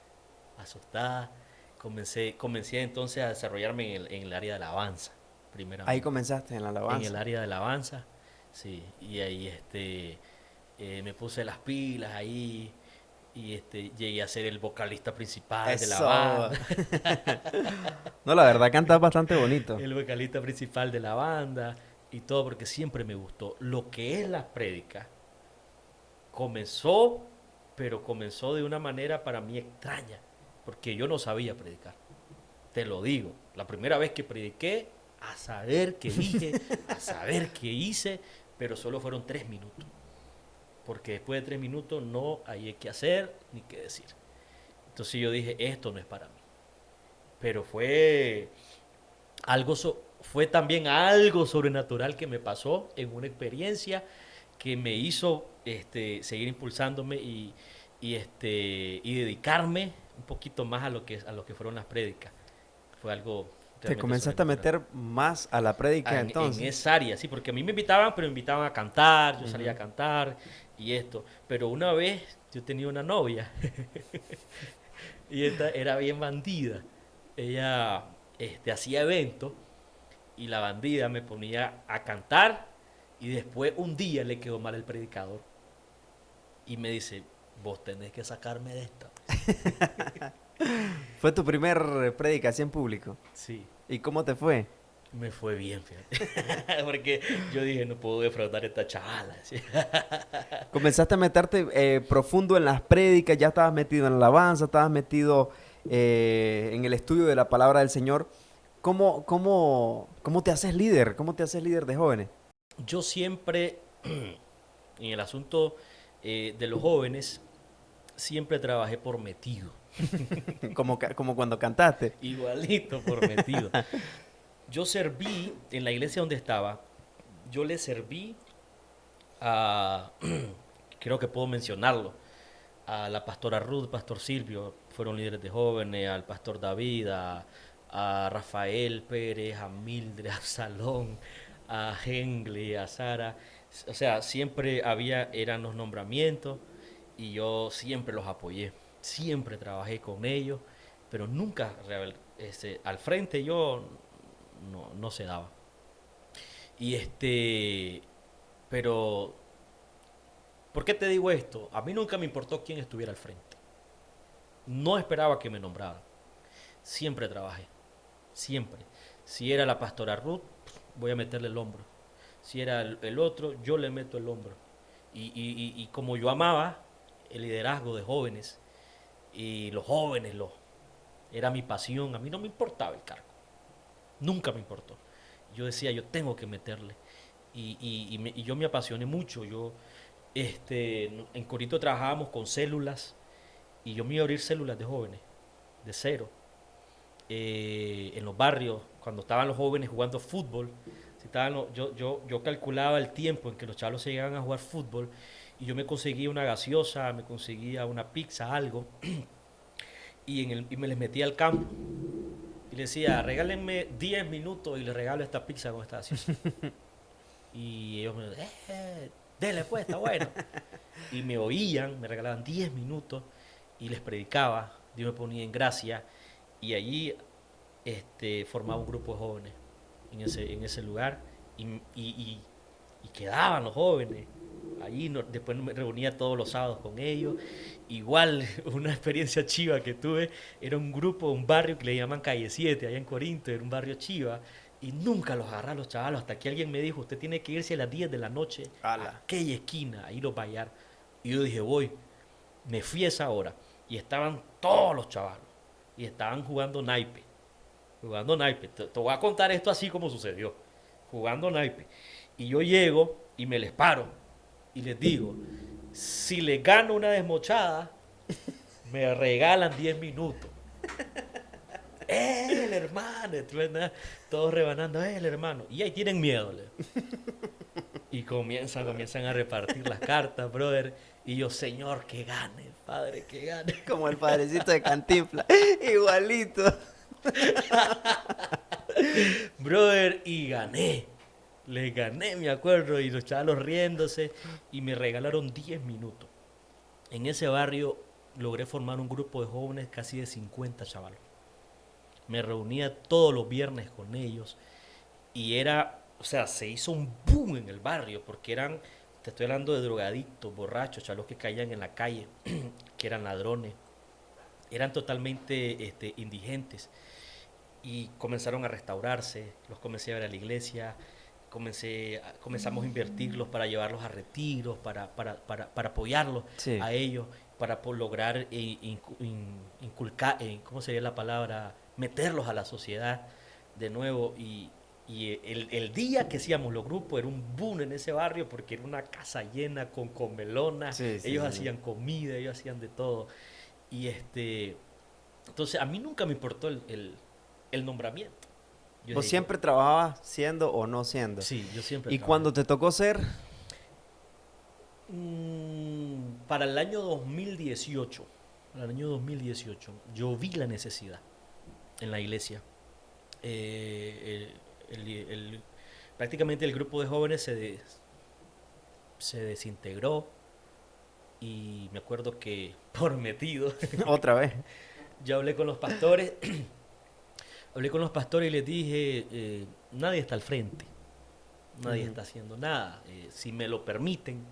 asustada. Comencé entonces a desarrollarme en el área de alabanza, Ahí primeramente. comenzaste en la En el alabanza. área de alabanza, sí. Y ahí me puse las pilas ahí y llegué a ser el vocalista principal de la Eso. banda. No, la verdad cantas bastante bonito. El vocalista principal de la banda y todo porque siempre me gustó. Lo que es la prédica comenzó, pero comenzó de una manera para mí extraña, porque yo no sabía predicar. Te lo digo, la primera vez que prediqué, a saber qué dije, a saber qué hice, pero solo fueron 3 minutos, porque después de 3 minutos no hay qué hacer ni qué decir. Entonces yo dije, esto no es para mí. Pero fue también algo sobrenatural que me pasó en una experiencia que me hizo seguir impulsándome y dedicarme un poquito más a lo que fueron las prédicas. Fue algo Te realmente comenzaste a sobrenatural. meter más a la prédica En entonces. esa área, sí, porque a mí me invitaban, pero me invitaban a cantar, yo salía a Ujú. cantar y esto. Pero una vez yo tenía una novia y esta era bien bandida. Ella hacía eventos y la bandida me ponía a cantar y después un día le quedó mal el predicador y me dice, vos tenés que sacarme de esta. Fue tu primer prédica así en público. Sí, ¿Y cómo te fue? me fue bien, fíjate. Porque yo dije, no puedo defraudar a esta chavala. ¿Sí? Comenzaste a meterte profundo en las prédicas, ya estabas metido en la alabanza, estabas metido en el estudio de la palabra del Señor. ¿Cómo te haces líder? ¿Cómo te haces líder de jóvenes? Yo siempre, en el asunto de los jóvenes, siempre trabajé por metido. Como cuando cantaste. Igualito por metido. Yo serví en la iglesia donde estaba, yo le serví a, creo que puedo mencionarlo, a la pastora Ruth, pastor Silvio, fueron líderes de jóvenes, al pastor David, a Rafael Pérez, a Mildred, a Salón, a Hengley, a Sara. O sea, siempre eran los nombramientos y yo siempre los apoyé, siempre trabajé con ellos, pero nunca al frente yo no se daba. Y pero ¿por qué te digo esto? A mí nunca me importó quién estuviera al frente. No esperaba que me nombraran. Siempre trabajé. Siempre. Si era la pastora Ruth, voy a meterle el hombro. Si era el otro, yo le meto el hombro. Y como yo amaba el liderazgo de jóvenes, y los jóvenes era mi pasión, a mí no me importaba el cargo. Nunca me importó. Yo decía, yo tengo que meterle. Y yo me apasioné mucho. En Corito trabajábamos con células y yo me iba a abrir células de jóvenes, de cero. En los barrios, cuando estaban los jóvenes jugando fútbol, yo calculaba el tiempo en que los chavos se llegaban a jugar fútbol y yo me conseguía una gaseosa, me conseguía una pizza, algo, y me les metía al campo y les decía, regálenme 10 minutos y les regalo esta pizza con esta gaseosa. Y ellos me decían, dele pues, está bueno. Y me oían, me regalaban 10 minutos y les predicaba, Dios me ponía en gracia y allí formaba un grupo de jóvenes en ese lugar y, y quedaban los jóvenes. Allí después me reunía todos los sábados con ellos. Igual, una experiencia chiva que tuve, era un grupo, un barrio que le llaman Calle 7, allá en Corinto, era un barrio chiva, y nunca los agarraba los chavalos, hasta que alguien me dijo, usted tiene que irse a las 10 de la noche a Ala. aquella esquina, ahí los va a hallar. Y yo dije, voy, me fui a esa hora, y estaban todos los chavalos, y estaban jugando naipe. Te voy a contar esto así como sucedió, jugando naipe. Y yo llego y me les paro y les digo, si les gano una desmochada, me regalan 10 minutos. El hermano! Todos rebanando, el hermano! Y ahí tienen miedo. Y comienzan a repartir las cartas, brother. Y yo, Señor, que gane, Padre, que gane. Como el padrecito de Cantinflas. Igualito. Brother, y gané. Les gané, me acuerdo, y los chavalos riéndose, y me regalaron 10 minutos. En ese barrio logré formar un grupo de jóvenes casi de 50 chavalos. Me reunía todos los viernes con ellos, y era, o sea, se hizo un boom en el barrio, porque eran, te estoy hablando de drogadictos, borrachos, chavalos que caían en la calle, que eran ladrones, eran totalmente indigentes y comenzaron a restaurarse, los comencé a ver a la iglesia, comenzamos a invertirlos para llevarlos a retiros, para apoyarlos Sí. a ellos, para lograr inculcar, ¿cómo sería la palabra? Meterlos a la sociedad de nuevo y el día que hacíamos los grupos era un boom en ese barrio porque era una casa llena con comelonas, Sí, sí, ellos sí, sí. hacían comida, ellos hacían de todo. Y entonces a mí nunca me importó el nombramiento. Yo ¿Vos dije, siempre trabajabas siendo o no siendo? sí, yo siempre Y trabajé. cuando te tocó ser, Para el año 2018, yo vi la necesidad en la iglesia. Eh, el- el- el- Prácticamente el grupo de jóvenes se desintegró y me acuerdo que por metido, otra vez. yo hablé con los pastores, hablé con los pastores y les dije, nadie está al frente, nadie Ujú, está haciendo nada, si me lo permiten,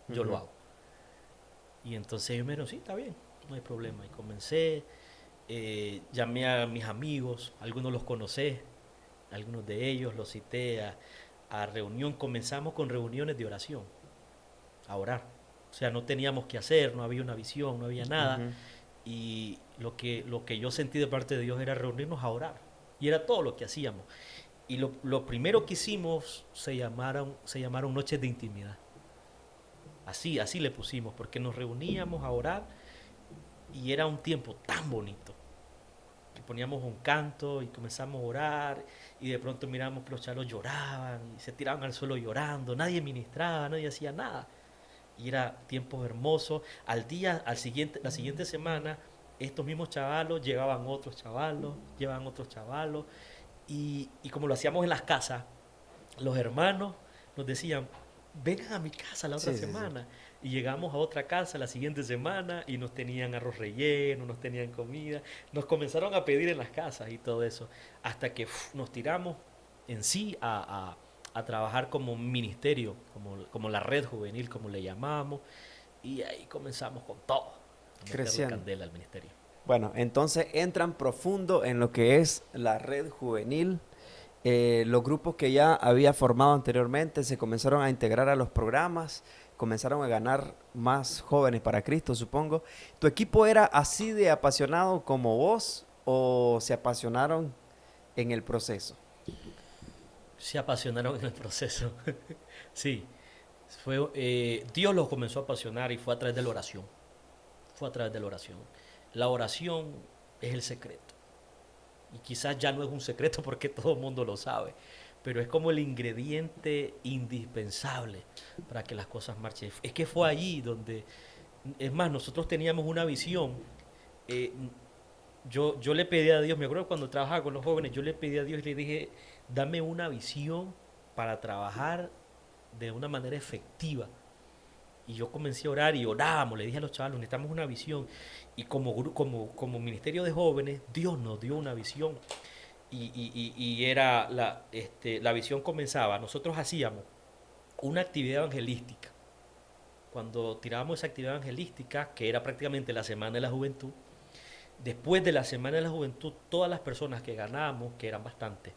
yo lo ujú. hago. Y entonces ellos me dijeron, sí, está bien, no hay problema. Y comencé, llamé a mis amigos, algunos los conocí, algunos de ellos los cité a reunión. Comenzamos con reuniones de oración, a orar. O sea, no teníamos que hacer, no había una visión, no había nada. Ujú. Y lo que yo sentí de parte de Dios era reunirnos a orar. Y era todo lo que hacíamos. Y lo primero que hicimos se llamaron noches de intimidad. Así le pusimos, porque nos reuníamos a orar y era un tiempo tan bonito. Que poníamos un canto y comenzamos a orar y de pronto miramos que los chalos lloraban y se tiraban al suelo llorando, nadie ministraba, nadie hacía nada. Y era tiempo hermoso. La siguiente semana, estos mismos chavalos llevaban otros chavalos y como lo hacíamos en las casas, los hermanos nos decían, vengan a mi casa la otra Sí, sí, sí. semana. Y llegamos a otra casa la siguiente semana y nos tenían arroz relleno, nos tenían comida. Nos comenzaron a pedir en las casas y todo eso. Hasta que nos tiramos en sí a trabajar como ministerio, como la red juvenil, como le llamamos. Y ahí comenzamos con todo, a meterle Creciendo. candela al ministerio. Bueno, entonces entran profundo en lo que es la red juvenil. Los grupos que ya había formado anteriormente se comenzaron a integrar a los programas, comenzaron a ganar más jóvenes para Cristo, supongo. ¿Tu equipo era así de apasionado como vos o se apasionaron en el proceso? Se apasionaron en el proceso. Sí, Dios los comenzó a apasionar y fue a través de la oración. Fue a través de la oración. La oración es el secreto. Y quizás ya no es un secreto porque todo el mundo lo sabe, pero es como el ingrediente indispensable para que las cosas marchen. Es que fue allí donde, es más, nosotros teníamos una visión. eh, yo le pedí a Dios, me acuerdo cuando trabajaba con los jóvenes, yo le pedí a Dios y le dije, dame una visión para trabajar de una manera efectiva. Y yo comencé a orar y orábamos, le dije a los chavales, necesitamos una visión. Y como ministerio de jóvenes, Dios nos dio una visión. Y era la visión comenzaba, nosotros hacíamos una actividad evangelística. Cuando tirábamos esa actividad evangelística, que era prácticamente la Semana de la Juventud, después de la Semana de la Juventud, todas las personas que ganábamos, que eran bastantes,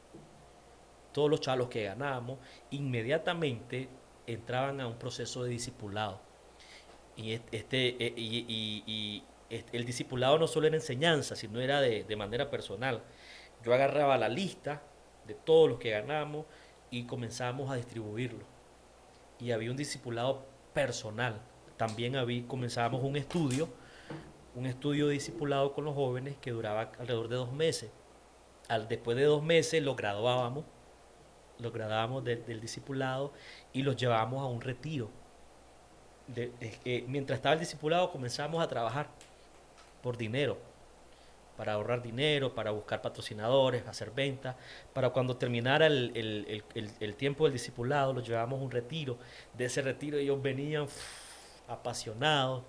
todos los chavos que ganábamos, inmediatamente entraban a un proceso de discipulado. El discipulado no solo era enseñanza, sino era de manera personal. Yo agarraba la lista de todos los que ganábamos y comenzábamos a distribuirlo. Y había un discipulado personal. También comenzábamos un estudio de discipulado con los jóvenes que duraba alrededor de 2 meses. Después de 2 meses los graduábamos del discipulado y los llevábamos a un retiro. Mientras estaba el discipulado comenzamos a trabajar por dinero, para ahorrar dinero, para buscar patrocinadores, hacer ventas, para cuando terminara el tiempo del discipulado los llevábamos a un retiro. De ese retiro ellos venían apasionados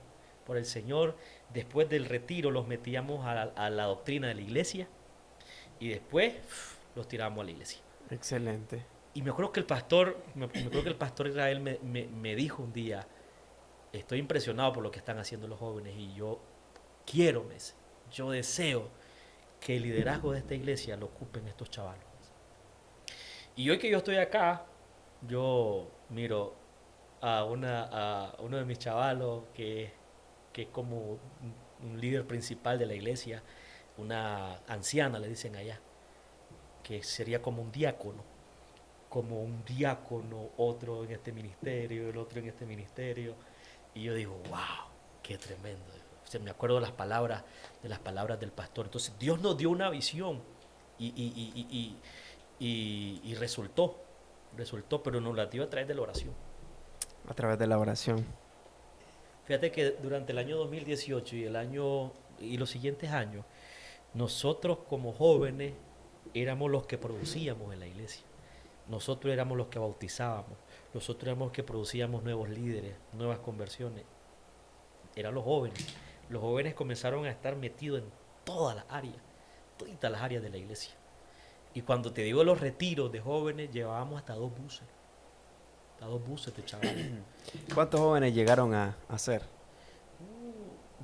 por el Señor. Después del retiro los metíamos a la doctrina de la iglesia y después los tirábamos a la iglesia. Excelente. Y me acuerdo que el pastor Israel me dijo un día, estoy impresionado por lo que están haciendo los jóvenes y yo deseo que el liderazgo de esta iglesia lo ocupen estos chavalos. Y hoy que yo estoy acá, yo miro a uno de mis chavalos que es como un líder principal de la iglesia, una anciana le dicen allá, que sería como un diácono, otro en este ministerio, el otro en este ministerio. Y yo digo, wow, qué tremendo. O sea, me acuerdo de las palabras del pastor. Entonces Dios nos dio una visión y resultó, pero nos la dio a través de la oración. A través de la oración. Fíjate que durante el año 2018 y los siguientes años, nosotros como jóvenes éramos los que producíamos en la iglesia. Nosotros éramos los que bautizábamos. Nosotros éramos los que producíamos nuevos líderes, nuevas conversiones. Eran los jóvenes. Los jóvenes comenzaron a estar metidos en todas las áreas de la iglesia. Y cuando te digo los retiros de jóvenes, llevábamos hasta 2 buses de chavales. ¿Cuántos jóvenes llegaron a hacer?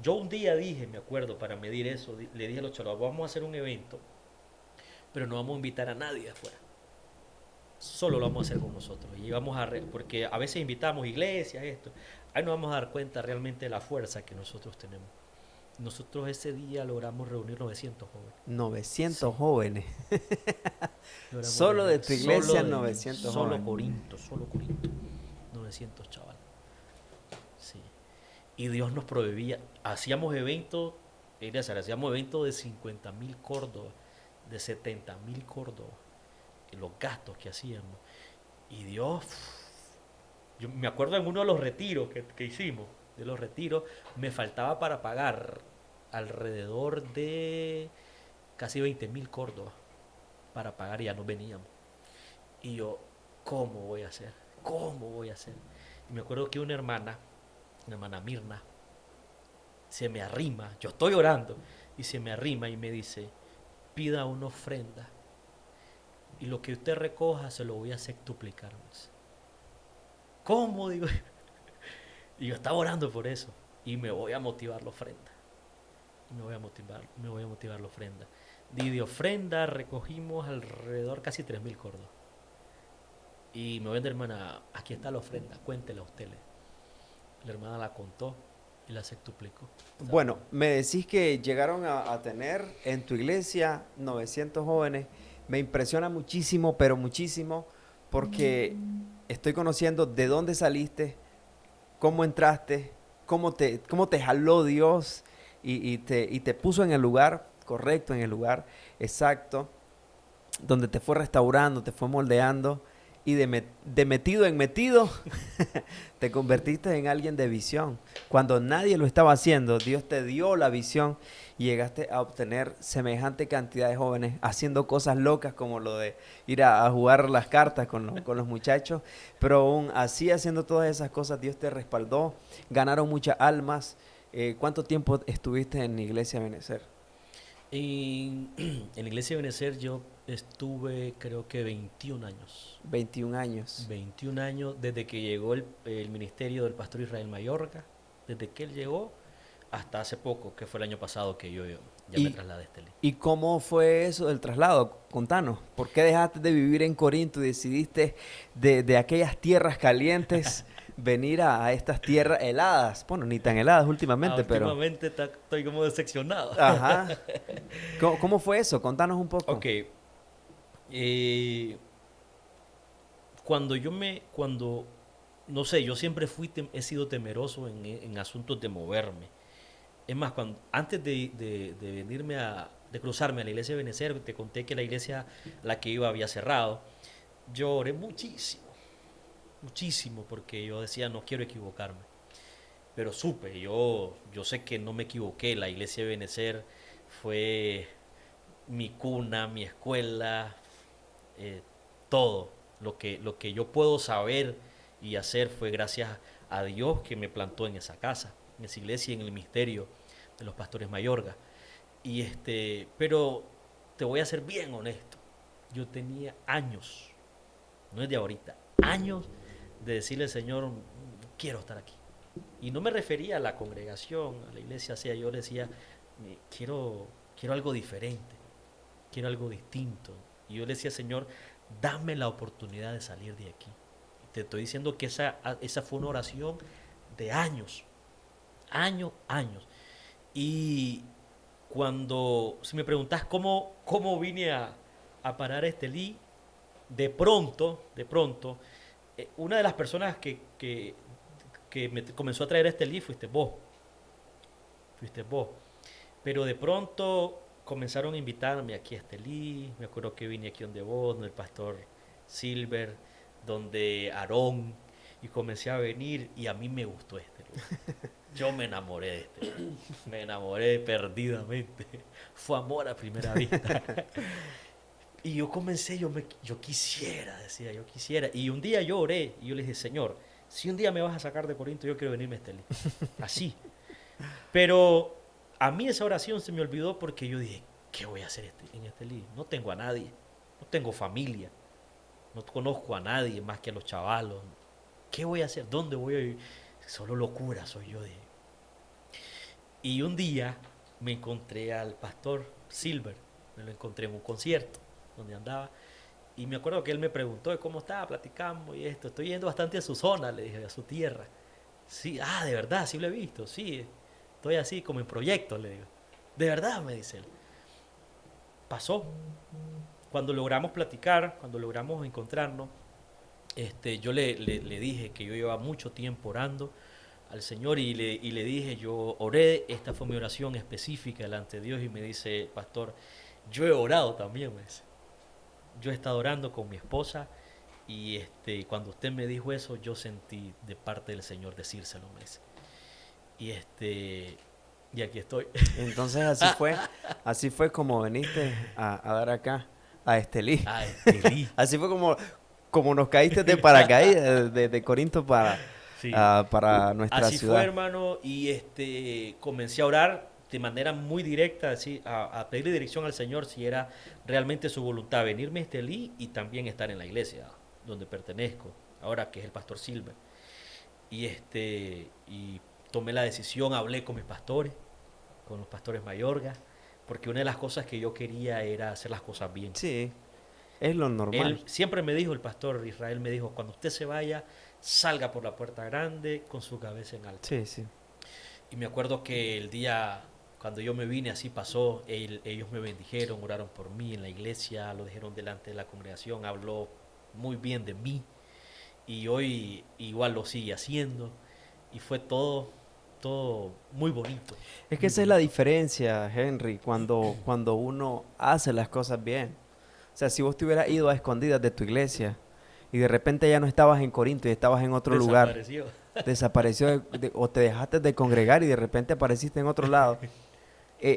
Yo un día dije, me acuerdo, para medir eso, le dije a los chavos, vamos a hacer un evento, pero no vamos a invitar a nadie de afuera. Solo lo vamos a hacer con nosotros. Porque a veces invitamos iglesias, esto. Ahí nos vamos a dar cuenta realmente de la fuerza que nosotros tenemos. Nosotros ese día logramos reunir 900 jóvenes. 900 jóvenes. Solo de tu iglesia, 900 jóvenes. Solo Corinto. 900 chavales. Sí. Y Dios nos proveía. Hacíamos eventos de 50.000 córdobas, de 70.000 córdobas. Los gastos que hacíamos. Y Dios, yo me acuerdo en uno de los retiros que hicimos, me faltaba para pagar alrededor de casi 20.000 córdobas para pagar y ya no veníamos. Y yo, ¿cómo voy a hacer? Y me acuerdo que una hermana Mirna, se me arrima, yo estoy orando, y se me arrima y me dice, pida una ofrenda. Y lo que usted recoja se lo voy a sextuplicar. ¿Cómo? Digo. Y yo estaba orando por eso. Y me voy a motivar la ofrenda. Me voy a motivar la ofrenda. Y de ofrenda recogimos alrededor casi 3.000 córdobas. Y me voy a decir, hermana, aquí está la ofrenda, cuéntela a usted. La hermana la contó y la sextuplicó. Bueno, me decís que llegaron a tener en tu iglesia 900 jóvenes. Me impresiona muchísimo, pero muchísimo, porque estoy conociendo de dónde saliste, cómo entraste, cómo te jaló Dios y te puso en el lugar correcto, en el lugar exacto, donde te fue restaurando, te fue moldeando y de metido en metido, te convertiste en alguien de visión. Cuando nadie lo estaba haciendo, Dios te dio la visión y llegaste a obtener semejante cantidad de jóvenes haciendo cosas locas como lo de ir a jugar las cartas con los muchachos, pero aún así haciendo todas esas cosas, Dios te respaldó, ganaron muchas almas. ¿Cuánto tiempo estuviste en la iglesia de Benecer? En la iglesia de Benecer yo estuve creo que 21 años. 21 años. 21 años desde que llegó el ministerio del pastor Israel Mayorga, desde que él llegó hasta hace poco, que fue el año pasado que yo ya me trasladé a Estelí. ¿Y cómo fue eso del traslado? Contanos, ¿por qué dejaste de vivir en Corinto y decidiste de aquellas tierras calientes venir a estas tierras heladas? Bueno, ni tan heladas últimamente, pero... Últimamente estoy como decepcionado. Ajá. ¿Cómo fue eso? Contanos un poco. Ok. No sé, yo siempre he sido temeroso en asuntos de moverme. Es más, antes de venirme de cruzarme a la iglesia de Benecer, te conté que la iglesia a la que iba había cerrado. Yo oré muchísimo, muchísimo, porque yo decía, no quiero equivocarme. Pero yo sé que no me equivoqué. La iglesia de Benecer fue mi cuna, mi escuela, todo. Lo que yo puedo saber y hacer fue gracias a Dios que me plantó en esa casa, en esa iglesia y en el ministerio de los pastores Mayorga. Pero te voy a ser bien honesto. Yo tenía años, no es de ahorita, años de decirle al Señor, quiero estar aquí. Y no me refería a la congregación, a la iglesia, yo le decía, quiero algo diferente, quiero algo distinto. Y yo le decía, Señor, dame la oportunidad de salir de aquí. Y te estoy diciendo que esa fue una oración de años, años. Y si me preguntas cómo vine a parar a Estelí, de pronto, una de las personas que me comenzó a traer a Estelí fuiste vos. Pero de pronto comenzaron a invitarme aquí a Estelí. Me acuerdo que vine aquí donde vos, donde el pastor Silver, donde Aarón, y comencé a venir y a mí me gustó este lugar. Yo me enamoré de este lugar. Me enamoré perdidamente. Fue amor a primera vista. Y yo comencé, yo quisiera, decía, yo quisiera. Y un día yo oré y yo le dije, Señor, si un día me vas a sacar de Corinto, yo quiero venirme a Estelí. Así. Pero a mí esa oración se me olvidó porque yo dije, ¿qué voy a hacer en Estelí? No tengo a nadie, no tengo familia, no conozco a nadie más que a los chavalos. ¿Qué voy a hacer? ¿Dónde voy a vivir? Solo locura soy yo. Y un día me encontré al pastor Silver, me lo encontré en un concierto donde andaba. Y me acuerdo que él me preguntó de cómo estaba, platicamos y esto. Estoy yendo bastante a su zona, le dije, a su tierra. Sí, de verdad, sí lo he visto, sí. Estoy así como en proyectos, le digo. De verdad, me dice él. Pasó. Cuando logramos platicar, cuando logramos encontrarnos, yo le dije que yo llevaba mucho tiempo orando al Señor y le dije, yo oré, esta fue mi oración específica delante de Dios. Y me dice, pastor, yo he orado también, me dice. Yo he estado orando con mi esposa y cuando usted me dijo eso, yo sentí de parte del Señor decírselo, me dice. Y aquí estoy. Entonces así fue como viniste a dar acá, a Estelí. A Estelí. Así fue como nos caíste de paracaídas de Corinto Sí. para nuestra Así ciudad. fue, hermano, y comencé a orar de manera muy directa, así, a pedirle dirección al Señor si era realmente su voluntad venirme a Estelí y también estar en la iglesia donde pertenezco, ahora que es el pastor Silver. Y tomé la decisión, hablé con mis pastores, con los pastores Mayorga, porque una de las cosas que yo quería era hacer las cosas bien. Sí, es lo normal. Él siempre me dijo, el pastor Israel me dijo, cuando usted se vaya, salga por la puerta grande con su cabeza en alto. Sí, sí. Y me acuerdo que el día cuando yo me vine, así pasó, ellos me bendijeron, oraron por mí en la iglesia, lo dijeron delante de la congregación, habló muy bien de mí y hoy igual lo sigue haciendo y fue todo muy bonito. Es que esa es la diferencia, Henry, cuando uno hace las cosas bien. O sea, si vos te hubieras ido a escondidas de tu iglesia y de repente ya no estabas en Corinto y estabas en otro lugar. Desapareció. Desapareció o te dejaste de congregar y de repente apareciste en otro lado.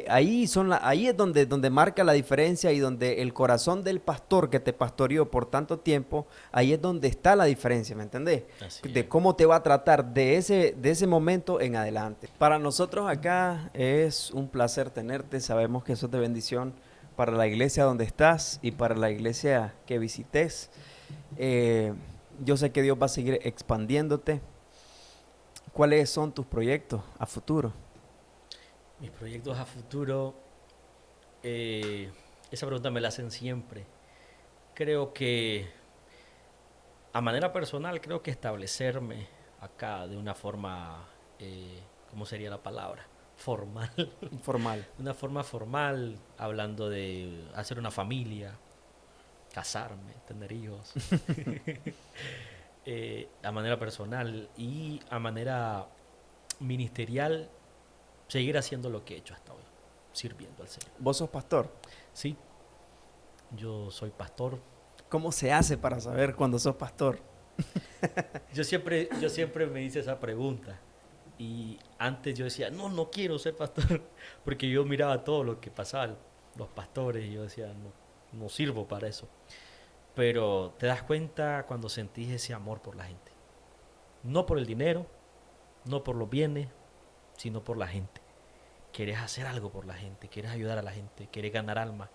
Ahí es donde marca la diferencia y donde el corazón del pastor que te pastoreó por tanto tiempo, ahí es donde está la diferencia, ¿me entendés? Así De es. cómo te va a tratar de ese momento en adelante. Para nosotros acá es un placer tenerte, sabemos que eso es de bendición para la iglesia donde estás y para la iglesia que visites. Yo sé que Dios va a seguir expandiéndote. ¿Cuáles son tus proyectos a futuro? Mis proyectos a futuro, esa pregunta me la hacen siempre. Creo que, a manera personal, creo que establecerme acá de una forma, ¿cómo sería la palabra? Formal. Formal. Una forma formal, hablando de hacer una familia, casarme, tener hijos. A manera personal y a manera ministerial, seguir haciendo lo que he hecho hasta hoy, sirviendo al Señor. ¿Vos sos pastor? Sí, yo soy pastor. ¿Cómo se hace para saber cuando sos pastor? Yo siempre me hice esa pregunta. Y antes yo decía, no quiero ser pastor, porque yo miraba todo lo que pasaba, los pastores, y yo decía, no sirvo para eso. Pero te das cuenta cuando sentís ese amor por la gente. No por el dinero, no por los bienes, sino por la gente. Quieres hacer algo por la gente, quieres ayudar a la gente, quieres ganar alma,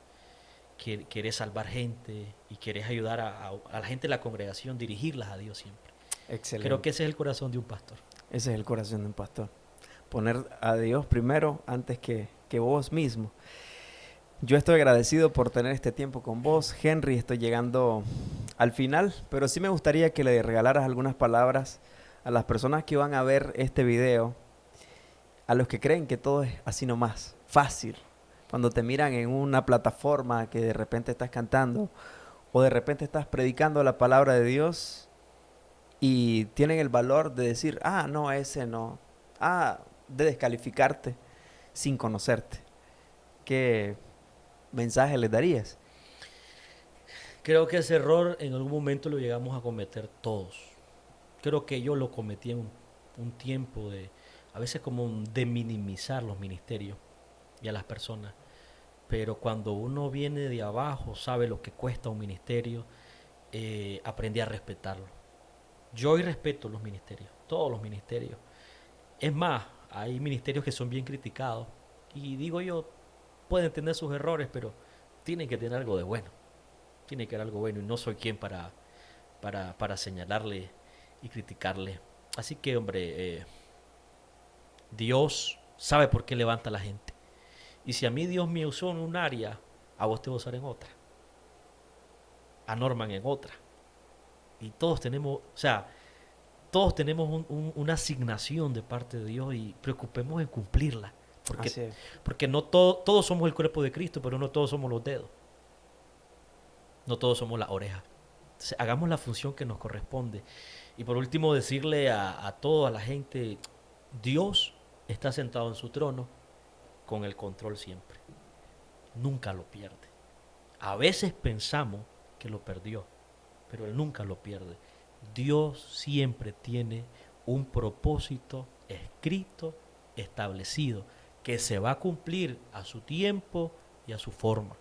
quieres salvar gente y quieres ayudar a la gente de la congregación, dirigirlas a Dios siempre. Excelente. Creo que ese es el corazón de un pastor. Ese es el corazón de un pastor. Poner a Dios primero antes que vos mismo. Yo estoy agradecido por tener este tiempo con vos, Henry. Estoy llegando al final, pero sí me gustaría que le regalaras algunas palabras a las personas que van a ver este video, a los que creen que todo es así nomás, fácil. Cuando te miran en una plataforma que de repente estás cantando o de repente estás predicando la palabra de Dios y tienen el valor de decir, no, ese no, de descalificarte sin conocerte. ¿Qué mensaje les darías? Creo que ese error en algún momento lo llegamos a cometer todos. Creo que yo lo cometí en un tiempo a veces como de minimizar los ministerios y a las personas. Pero cuando uno viene de abajo, sabe lo que cuesta un ministerio, aprendí a respetarlo. Yo hoy respeto los ministerios, todos los ministerios. Es más, hay ministerios que son bien criticados y digo yo, pueden tener sus errores, pero tienen que tener algo de bueno. Tiene que haber algo bueno y no soy quien para señalarle y criticarle. Así que, hombre, Dios sabe por qué levanta a la gente. Y si a mí Dios me usó en un área, a vos te va a usar en otra. A Norman en otra. Y todos tenemos, una asignación de parte de Dios y preocupemos en cumplirla. Porque no todos somos el cuerpo de Cristo, pero no todos somos los dedos. No todos somos la oreja. Entonces, hagamos la función que nos corresponde. Y por último, decirle a toda la gente, Dios está sentado en su trono con el control siempre. Nunca lo pierde. A veces pensamos que lo perdió, pero Él nunca lo pierde. Dios siempre tiene un propósito escrito, establecido, que se va a cumplir a su tiempo y a su forma.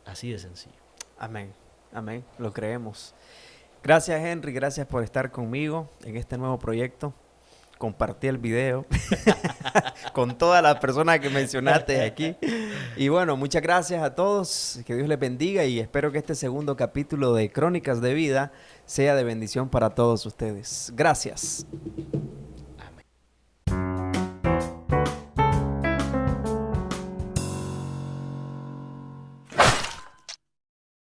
Así de sencillo. Amén, amén, lo creemos. Gracias, Henry, gracias por estar conmigo en este nuevo proyecto. Compartí el video con todas las personas que mencionaste aquí. Y bueno, muchas gracias a todos, que Dios les bendiga y espero que este segundo capítulo de Crónicas de Vida sea de bendición para todos ustedes. Gracias.